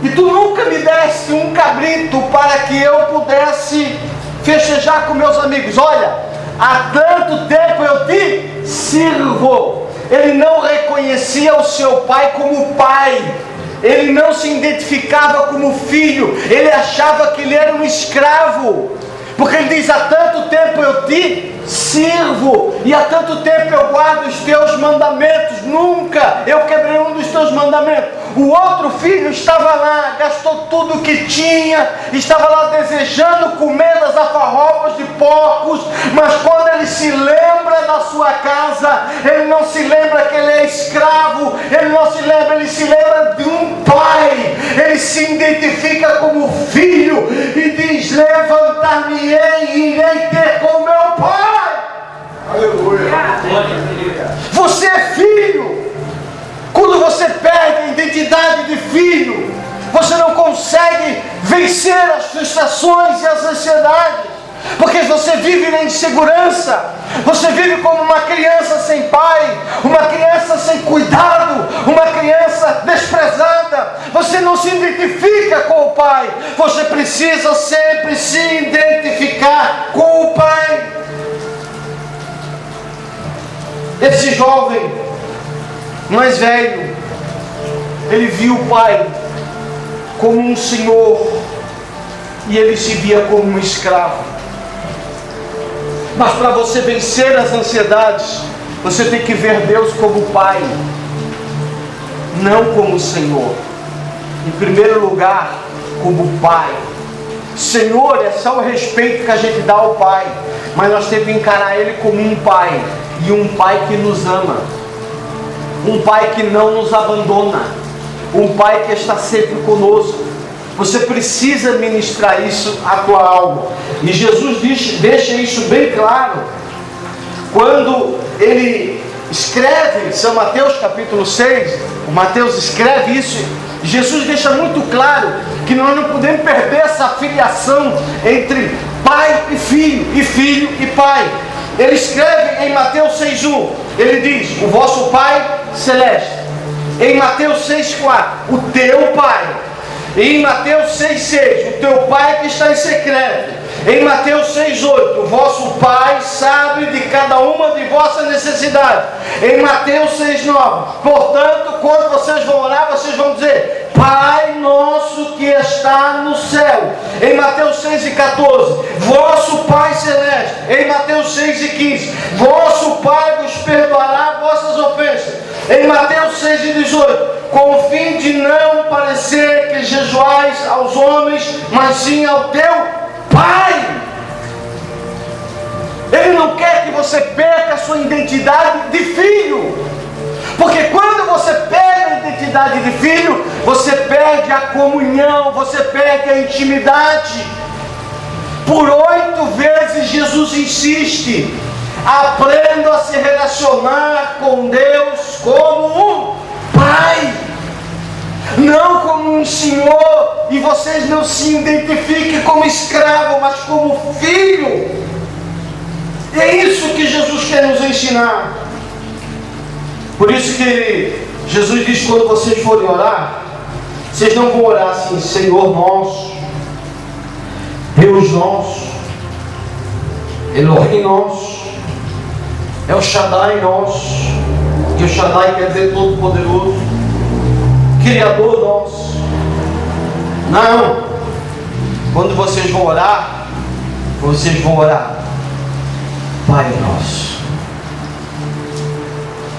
e tu nunca me deste um cabrito para que eu pudesse festejar com meus amigos. Olha, há tanto tempo eu te sirvo. Ele não reconhecia o seu pai como pai, ele não se identificava como filho, ele achava que ele era um escravo, porque ele diz: há tanto tempo eu te sirvo, e há tanto tempo eu guardo os teus mandamentos, nunca eu quebrei um dos teus mandamentos. O outro filho estava lá, gastou tudo o que tinha, estava lá desejando comer das alfarrobas de porcos, mas quando ele se lembra da sua casa, ele não se lembra que ele é escravo, ele não se lembra, ele se lembra de um pai, ele se identifica como filho e diz: levantar-me-ei e irei ter com meu pai. Aleluia. Você é filho. Quando você perde a identidade de filho, você não consegue vencer as frustrações e as ansiedades, porque você vive na insegurança, você vive como uma criança sem pai, uma criança sem cuidado, uma criança desprezada. Você não se identifica com o pai, você precisa sempre se identificar com o pai. Esse jovem mais velho, ele viu o pai como um senhor e ele se via como um escravo. Mas para você vencer as ansiedades, você tem que ver Deus como pai, não como Senhor. Em primeiro lugar, como pai. Senhor é só o respeito que a gente dá ao pai, mas nós temos que encarar ele como um pai, e um pai que nos ama. um Pai que não nos abandona, um Pai que está sempre conosco. Você precisa ministrar isso à tua alma. E Jesus deixa isso bem claro quando ele escreve São Mateus capítulo 6. O Mateus escreve isso. Jesus deixa muito claro que nós não podemos perder essa filiação entre pai e filho e pai. Ele escreve em Mateus 6,1, ele diz: o vosso Pai Celeste. Em Mateus 6,4, o teu Pai. E em Mateus 6,6, o teu Pai que está em secreto. Em Mateus 6,8, o vosso Pai sabe de cada uma de vossas necessidades. Em Mateus 6,9, portanto, quando vocês vão orar, vocês vão dizer: Pai nosso que está no céu. Em Mateus 6,14, vosso Pai Celeste. Em Mateus 6,15, vosso Pai vos perdoará vossas ofensas. Em Mateus 6,18, com o fim de não parecer que jejuais aos homens, mas sim ao teu Pai. Ele não quer que você perca a sua identidade de filho. Porque quando você perde a identidade de filho, você perde a comunhão, você perde a intimidade. Por 8 vezes Jesus insiste: aprenda a se relacionar com Deus como um Pai, não como um senhor, e vocês não se identifiquem como escravo, mas como filho. E é isso que Jesus quer nos ensinar. Por isso que Jesus diz: quando vocês forem orar, vocês não vão orar assim: Senhor nosso, Deus nosso, Elohim nosso, El Shaddai nosso, que o Shaddai quer dizer todo poderoso, Criador nosso. Não. Quando vocês vão orar, Pai nosso.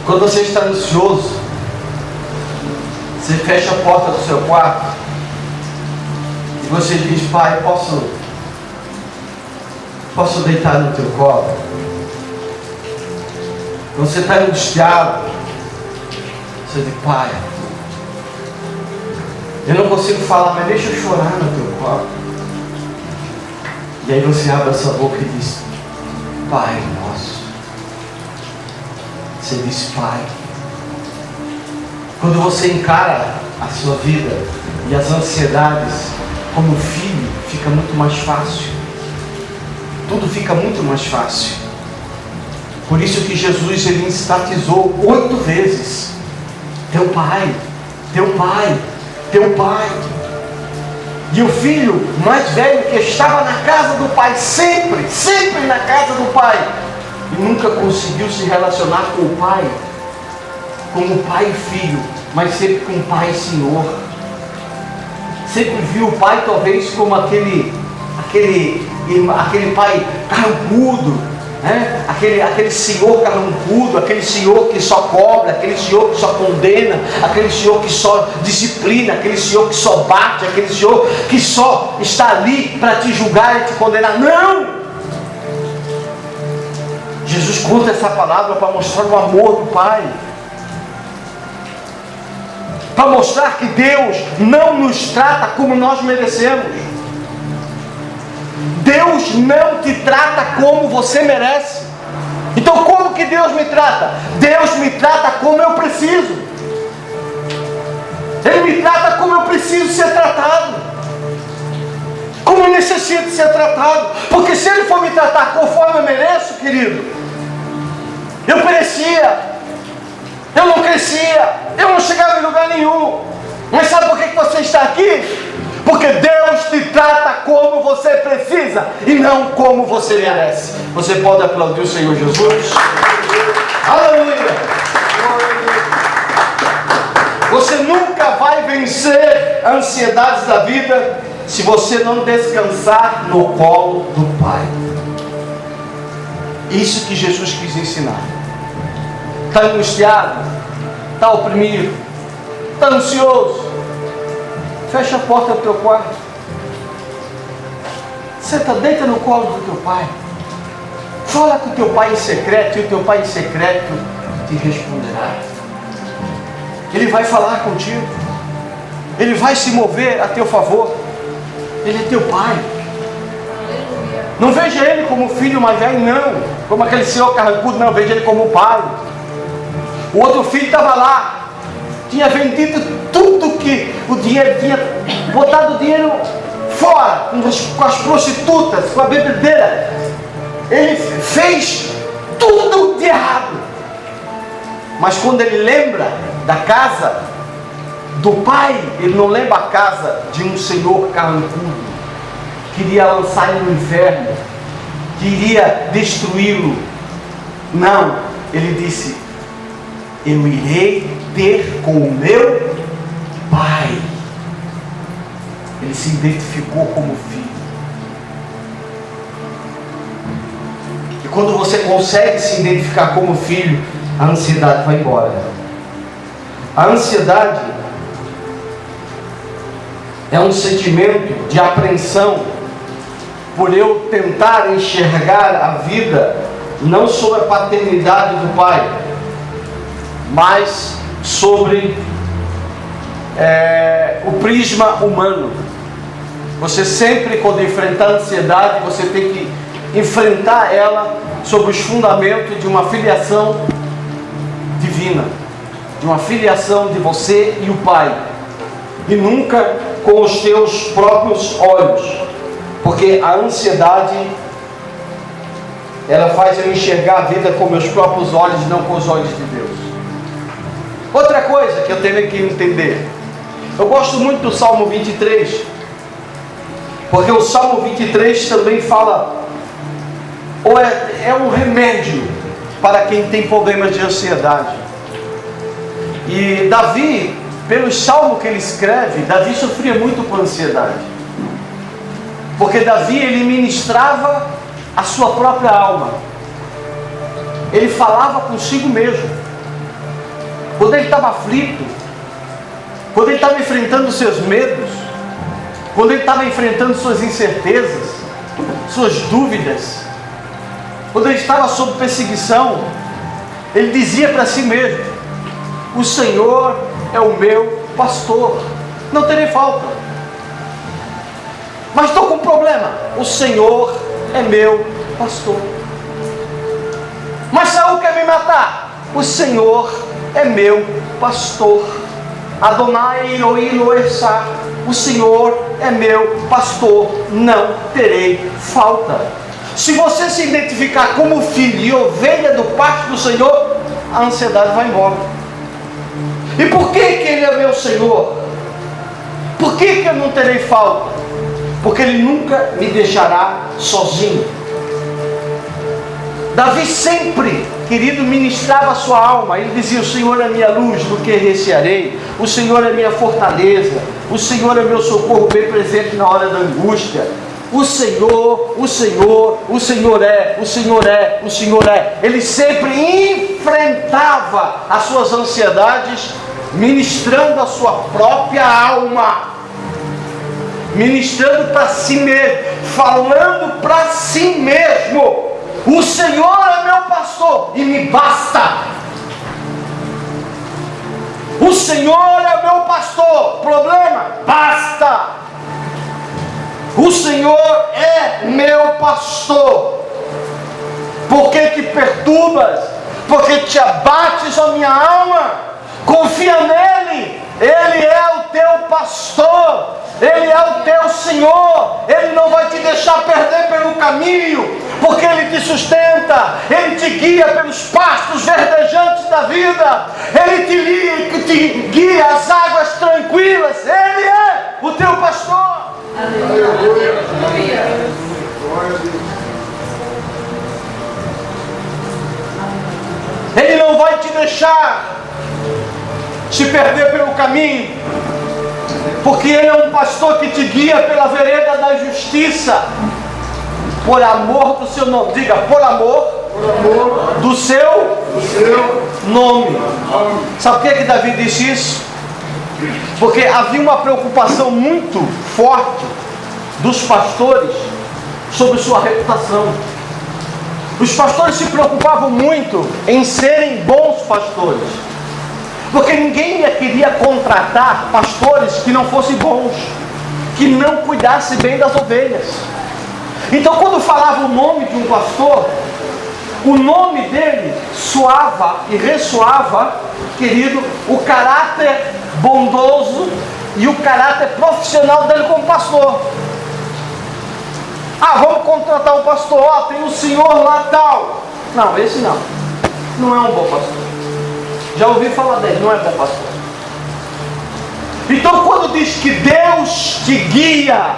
Quando você está ansioso, você fecha a porta do seu quarto e você diz: Pai, posso deitar no teu colo? Quando você está angustiado, você diz: Pai, eu não consigo falar, mas deixa eu chorar no teu colo. E aí você abre a sua boca e diz: Pai nosso. Você diz: Pai. Quando você encara a sua vida e as ansiedades como filho, fica muito mais fácil. Tudo fica muito mais fácil. Por isso que Jesus, ele enfatizou 8 vezes: teu Pai, teu Pai, teu Pai. E o filho mais velho, que estava na casa do pai, sempre na casa do pai, e nunca conseguiu se relacionar com o pai como pai e filho, mas sempre com o pai e senhor. Sempre viu o pai talvez como aquele pai carrancudo, né? aquele senhor carrancudo, aquele senhor que só cobra, aquele senhor que só condena, aquele senhor que só disciplina, aquele senhor que só bate, aquele senhor que só está ali para te julgar e te condenar. Não! Jesus conta essa palavra para mostrar o amor do Pai, para mostrar que Deus não nos trata como nós merecemos. Deus não te trata como você merece. Então como que Deus me trata? Deus me trata como eu preciso. Ele me trata como eu preciso ser tratado, como eu necessito ser tratado. Porque se Ele for me tratar conforme eu mereço, querido, eu perecia, eu não crescia, eu não chegava em lugar nenhum. Mas sabe por que você está aqui? Porque Deus te trata como você precisa e não como você merece. Você pode aplaudir o Senhor Jesus? Aleluia! Você nunca vai vencer ansiedades da vida se você não descansar no colo do Pai. Isso que Jesus quis ensinar. Está angustiado? Está oprimido? Está ansioso? Fecha a porta do teu quarto. Senta, deita no colo do teu pai. Fala com o teu pai em secreto, e o teu pai em secreto te responderá. vai falar contigo. Ele vai se mover a teu favor. Ele é teu pai. Não veja ele como filho mais velho, não. Como aquele senhor carrancudo, não. Veja ele como pai. O outro filho estava lá. Tinha vendido tudo que o dinheiro tinha. Botado o dinheiro fora. Com as prostitutas, com a bebedeira. Ele fez tudo de errado. Mas quando ele lembra da casa do pai, ele não lembra a casa de um senhor carrancudo. Queria lançar ele no inferno, queria destruí-lo. Não, ele disse: eu irei ter com o meu pai. Ele se identificou como filho. E quando você consegue se identificar como filho, a ansiedade vai embora. A ansiedade é um sentimento de apreensão por eu tentar enxergar a vida não sobre a paternidade do pai, mas sobre o prisma humano. Você sempre, quando enfrentar a ansiedade, você tem que enfrentar ela sobre os fundamentos de uma filiação divina, de uma filiação de você e o pai, e nunca com os teus próprios olhos, porque a ansiedade ela faz eu enxergar a vida com meus próprios olhos e não com os olhos de Deus. Outra coisa que eu tenho que entender, eu gosto muito do Salmo 23, porque o Salmo 23 também fala, ou é um remédio para quem tem problemas de ansiedade. E Davi, pelo salmo que ele escreve, Davi sofria muito com ansiedade, porque Davi, ele ministrava a sua própria alma, ele falava consigo mesmo. Quando ele estava aflito, quando ele estava enfrentando seus medos, quando ele estava enfrentando suas incertezas, suas dúvidas, quando ele estava sob perseguição, ele dizia para si mesmo: o Senhor é o meu pastor, não terei falta. Mas estou com um problema: o Senhor é meu pastor. Mas Saul quer me matar: o Senhor é meu pastor. Adonai Elohim lo echá, o Senhor é meu pastor, não terei falta. Se você se identificar como filho e ovelha do pasto do Senhor, a ansiedade vai embora. E por que Ele é meu Senhor? Por que eu não terei falta? Porque Ele nunca me deixará sozinho. Davi sempre, querido, ministrava a sua alma. Ele dizia: o Senhor é minha luz, do que recearei. O Senhor é minha fortaleza. O Senhor é meu socorro bem presente na hora da angústia. O Senhor, o Senhor, o Senhor é, o Senhor é, o Senhor é. Ele sempre enfrentava as suas ansiedades, ministrando a sua própria alma, ministrando para si mesmo, falando para si mesmo: o Senhor é meu pastor e me basta. O Senhor é meu pastor. Problema? Basta. O Senhor é meu pastor. Por que te perturbas? Porque te abates, ó minha alma? Confia nele. Ele é o teu pastor. Ele é o teu Senhor. Ele não vai te deixar perder pelo caminho, porque Ele te sustenta. Ele te guia pelos pastos verdejantes da vida. Ele te guia às águas tranquilas. Ele é o teu pastor. Aleluia. Ele não vai te deixar se perder pelo caminho, porque Ele é um pastor que te guia pela vereda da justiça, por amor do seu nome. Diga: por amor do seu nome. Sabe por que Davi disse isso? Porque havia uma preocupação muito forte dos pastores sobre sua reputação. Os pastores se preocupavam muito em serem bons pastores. Porque ninguém queria contratar pastores que não fossem bons, que não cuidassem bem das ovelhas. Então, quando falava o nome de um pastor, o nome dele soava e ressoava, querido, o caráter bondoso e o caráter profissional dele como pastor. Ah, vamos contratar um pastor, ó, tem um senhor lá tal. Não, esse não. Não é um bom pastor. Já ouvi falar dele, não é bom pastor. Então, quando diz que Deus te guia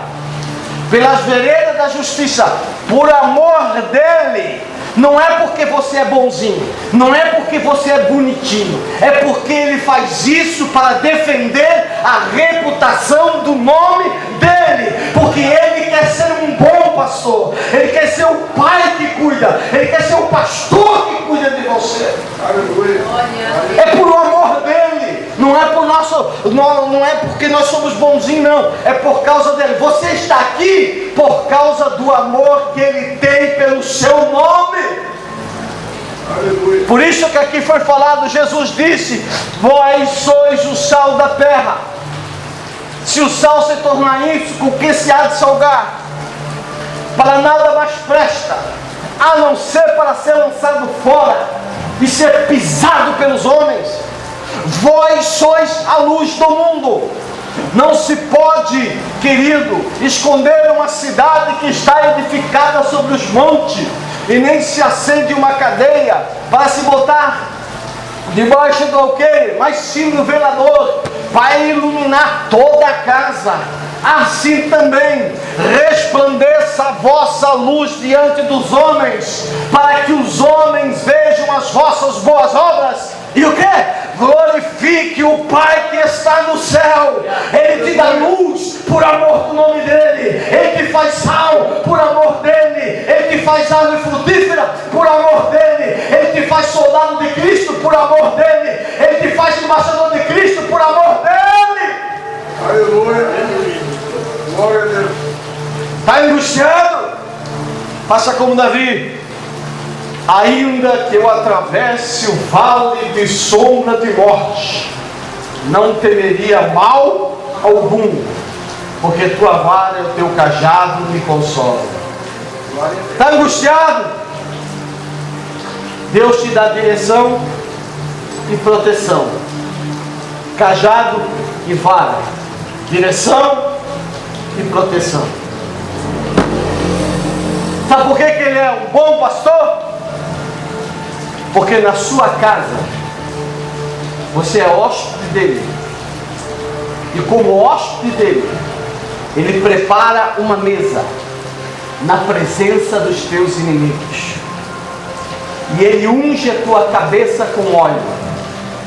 pelas veredas da justiça, por amor dele, não é porque você é bonzinho, não é porque você é bonitinho, é porque ele faz isso para defender a reputação do nome dele, porque ele quer ser um bom pastor, ele quer ser o pai que cuida, ele quer ser o pastor que cuida de você. Aleluia. É por amor dele, não é por nosso, não é porque nós somos bonzinhos, não, é por causa dele. Você está aqui por causa do amor que ele tem pelo seu nome. Aleluia. Por isso que aqui foi falado, Jesus disse: vós sois o sal da terra. Se o sal se tornar isso, com que se há de salgar? Para nada mais presta, a não ser para ser lançado fora e ser pisado pelos homens. Vós sois a luz do mundo. Não se pode, querido, esconder uma cidade que está edificada sobre os montes, e nem se acende uma cadeia para se botar debaixo do alqueire, mas sim no velador, para iluminar toda a casa. Assim também resplandeça a vossa luz diante dos homens, para que os homens vejam as vossas boas obras e o que? Glorifique o Pai que está no céu. Ele te dá luz por amor do nome dele, ele te faz sal por amor dele, ele te faz árvore frutífera por amor dele, ele te faz soldado de Cristo por amor dele, ele te faz embaixador de Cristo por amor dele. Aleluia. Glória a Deus. Está angustiado? Faça como Davi: ainda que eu atravesse o vale de sombra de morte, não temeria mal algum, porque tua vara e o teu cajado me consolam. Está angustiado? Deus te dá direção e proteção, cajado e vara, direção e proteção. Sabe por que ele é um bom pastor? Porque na sua casa você é hóspede dele, e como hóspede dele, ele prepara uma mesa na presença dos teus inimigos, e ele unge a tua cabeça com óleo,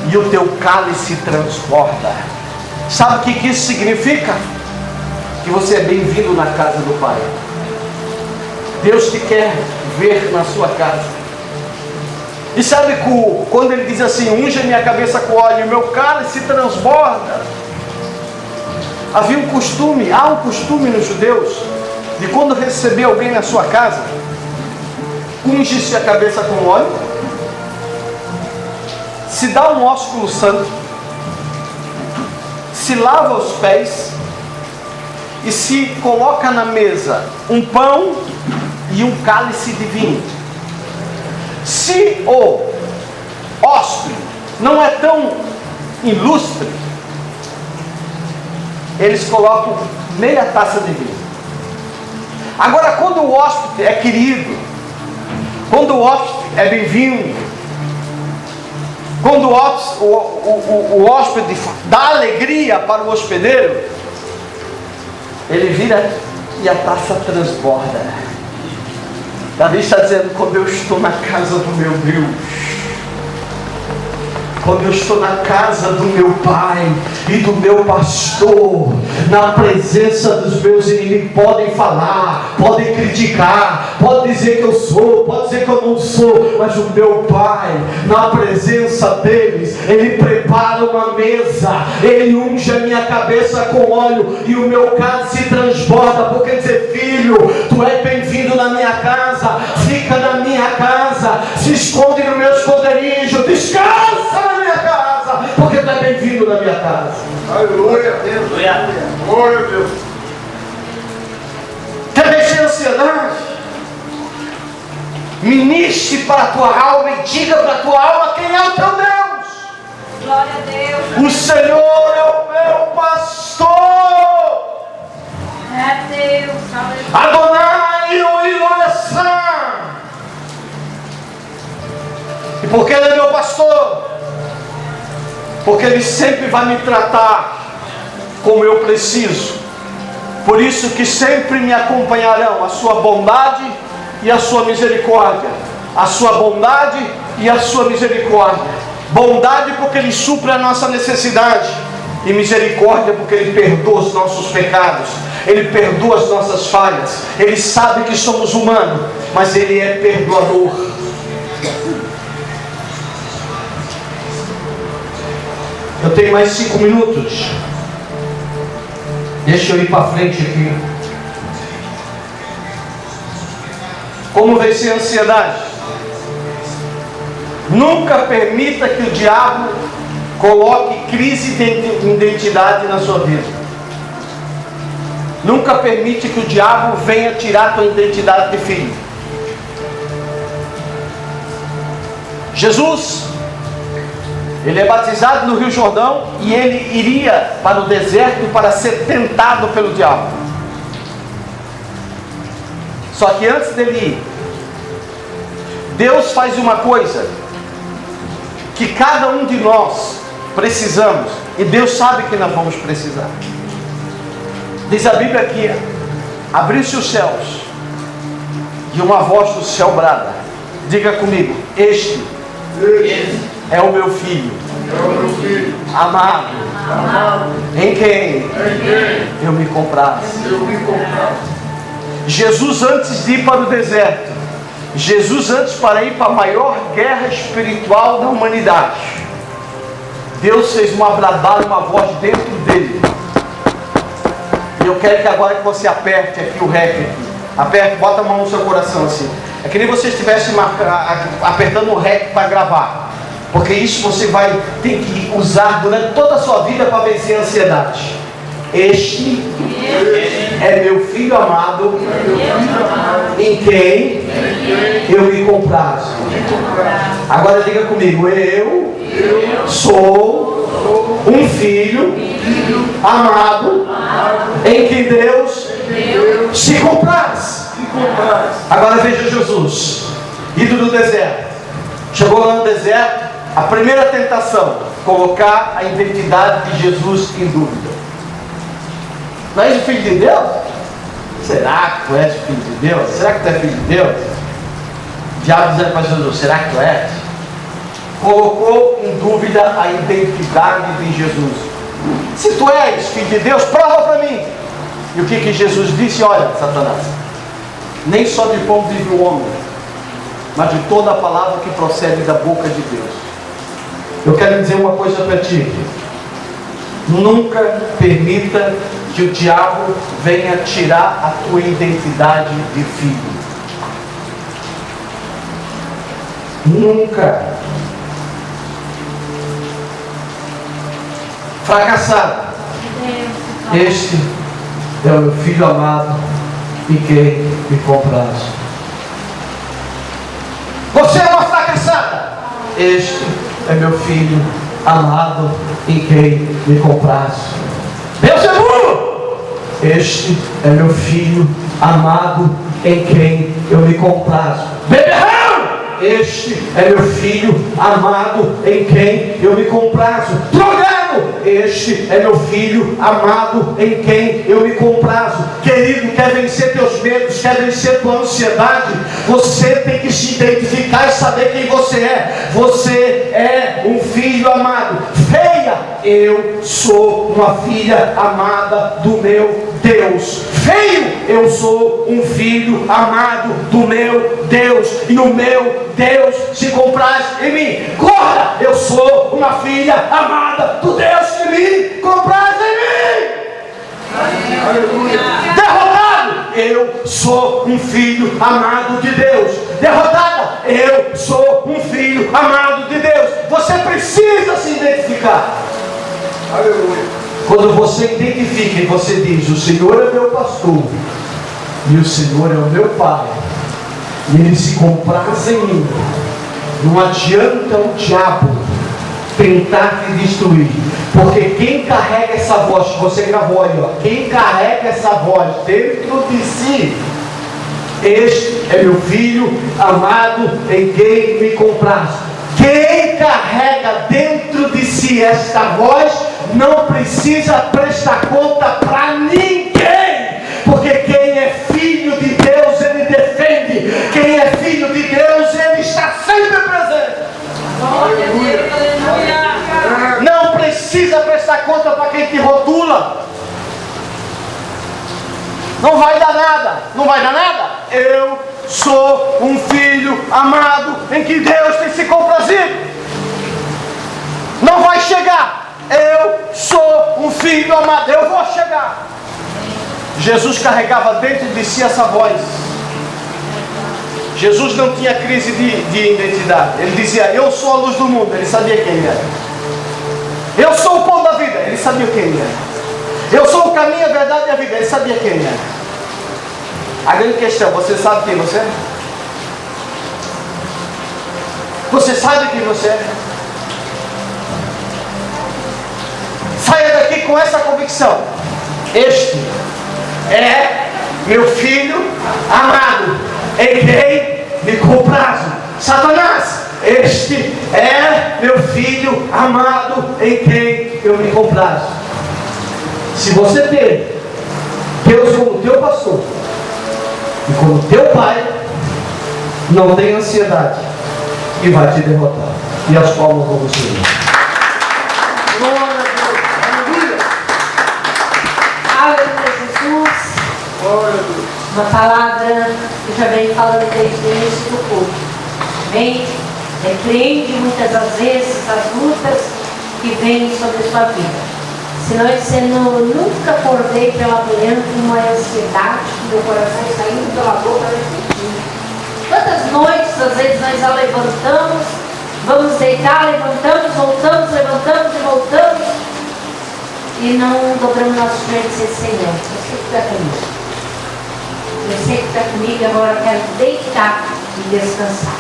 e o teu cálice transborda. Sabe o que isso significa? Que você é bem-vindo na casa do Pai. Deus te quer ver na sua casa. E sabe quando ele diz assim: unge a minha cabeça com óleo e o meu cálice transborda? Havia um costume, há um costume nos judeus, de quando receber alguém na sua casa, unge-se a cabeça com óleo, se dá um ósculo santo, se lava os pés e se coloca na mesa um pão e um cálice de vinho. Se o hóspede não é tão ilustre, eles colocam meia taça de vinho. Agora, quando o hóspede é querido, quando o hóspede é bem-vindo, quando o hóspede dá alegria para o hospedeiro, ele vira e a taça transborda. Davi está dizendo: quando eu estou na casa do meu Deus, quando eu estou na casa do meu Pai e do meu pastor, na presença dos meus inimigos, podem falar, podem criticar, podem dizer que eu sou, podem dizer que eu não sou, mas o meu Pai, na presença deles, Ele prepara uma mesa, Ele unge a minha cabeça com óleo e o meu cálice transborda, porque dizer: filho, tu és bem-vindo na minha casa, fica na minha casa, se esconde no meu esconderijo, descansa na minha casa, porque bem-vindo na minha casa. Aleluia. Glória a Deus. Quer vencer a ansiedade? Ministre para a tua alma e diga para a tua alma quem é o teu Deus. Glória a Deus. O Senhor é o meu pastor. É Deus. Aleluia. Adonai o Elohim. E por que Ele é meu pastor? Porque Ele sempre vai me tratar como eu preciso. Por isso que sempre me acompanharão a sua bondade e a sua misericórdia. A sua bondade e a sua misericórdia. Bondade porque Ele supre a nossa necessidade. E misericórdia porque Ele perdoa os nossos pecados. Ele perdoa as nossas falhas. Ele sabe que somos humanos, mas Ele é perdoador. Eu tenho mais 5 minutos. Deixa eu ir para frente aqui. Como vencer a ansiedade? Nunca permita que o diabo coloque crise de identidade na sua vida. Nunca permite que o diabo venha tirar a tua identidade de filho. Jesus, Ele é batizado no Rio Jordão e Ele iria para o deserto para ser tentado pelo diabo. Só que antes dele ir, Deus faz uma coisa que cada um de nós precisamos, e Deus sabe que nós vamos precisar. Diz a Bíblia aqui: abriu-se os céus e uma voz do céu brada. Diga comigo: este é o meu filho, amado, em quem eu me comprazo. Jesus, antes de ir para o deserto, Jesus, antes para ir para a maior guerra espiritual da humanidade, Deus fez uma bradada, uma voz dentro dele. E eu quero que agora que você aperte aqui o REC aqui. Aperte, bota a mão no seu coração assim. É que nem você estivesse apertando o REC para gravar. Porque isso você vai ter que usar durante toda a sua vida para vencer a ansiedade. Este é meu filho amado, em quem eu me comprazo. Agora diga comigo: eu sou um filho amado, em quem Deus se compraz. Agora veja Jesus, indo no deserto. Chegou lá no deserto, a primeira tentação: colocar a identidade de Jesus em dúvida. Não és o filho de Deus? Será que tu és filho de Deus? Será que tu é filho de Deus? O diabo dizendo para Jesus: será que tu és? Colocou em dúvida a identidade de Jesus. Se tu és filho de Deus, prova para mim. E o que Jesus disse? Olha, Satanás, nem só de pão vive o homem, mas de toda a palavra que procede da boca de Deus. Eu quero dizer uma coisa para ti: nunca permita que o diabo venha tirar a tua identidade de filho. Nunca. Fracassado. Este é o meu filho amado, em quem me comprazo. Você é uma fracassada. Este é meu filho amado, em quem me comprazo. Beelzebub! Este é meu filho amado, em quem eu me comprazo. Beberrão! Este é meu filho amado, em quem eu me comprazo. Drogado! Este é meu filho amado, em quem eu me comprazo. Querido, quer vencer teus medos, quer vencer tua ansiedade, você tem que se identificar e saber quem você é. Você é um filho amado. Feia, eu sou uma filha amada do meu Deus. Feio, eu sou um filho amado do meu Deus, e o meu Deus se compraz em mim. Corra, eu sou uma filha amada do Deus que me compraz em mim. Aleluia. Derrotado, eu sou um filho amado de Deus. Derrotada, eu sou um filho amado de Deus. Você precisa se identificar. Quando você identifica e você diz, o Senhor é meu pastor e o Senhor é o meu Pai, e Ele se compraz em mim, não adianta o diabo tentar te destruir, porque quem carrega essa voz, que você gravou aí, ó, quem carrega essa voz dentro de si, este é meu filho amado em quem me compraz. Quem carrega dentro de si esta voz não precisa prestar conta para ninguém, porque quem é filho de Deus ele defende, quem é filho de Deus ele está sempre presente. Não precisa prestar conta para quem te rotula. Não vai dar nada. Não vai dar nada. Eu sou um filho amado em que Deus tem se comprazido. Não vai chegar. Eu sou um filho amado. Eu vou chegar. Jesus carregava dentro de si essa voz. Jesus não tinha crise de identidade. Ele dizia, eu sou a luz do mundo. Ele sabia quem ele era. Eu sou o pão da vida. Ele sabia quem ele era. Eu sou o caminho, a verdade e a vida. Ele sabia quem ele era. A grande questão, você sabe quem você é? Você sabe quem você é? Saia daqui com essa convicção. Este é meu filho amado, em quem me comprazo. Satanás, este é meu filho amado, em quem eu me comprazo. Se você tem Deus como teu pastor e como teu pai, não tem ansiedade que vai te derrotar. E as palmas vão Senhor. Glória a Deus. Aleluia, Jesus. Glória a Deus. Uma palavra que já vem falando desde o início do culto. Amém? Repreende muitas das vezes as lutas que vêm sobre a sua vida. Se você nunca acordei pela manhã com uma ansiedade, com meu coração saindo pela boca refletindo. Quantas noites, às vezes, nós a levantamos, vamos deitar, levantamos, voltamos, levantamos e voltamos, e não dobramos nossos joelhos e dizemos, Senhor, você que está comigo. Você que está comigo, agora eu quero deitar e descansar.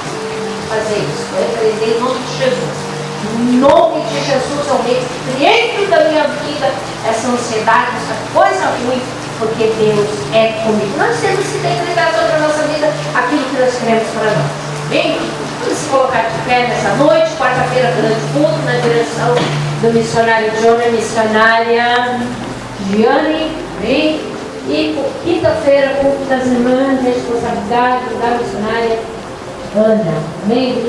Fazer isso. Eu repreendei em nome de Jesus. Em nome de Jesus, eu repreendo da minha vida essa ansiedade, essa coisa ruim, porque Deus é comigo. Nós temos que decretar sobre a nossa vida aquilo que nós queremos para nós. Amém? Vamos se colocar de pé nessa noite, quarta-feira, grande culto, na direção do missionário John e missionária Giane. Amém? E quinta-feira, culto das irmãs, responsabilidade da missionária Ana. Amém?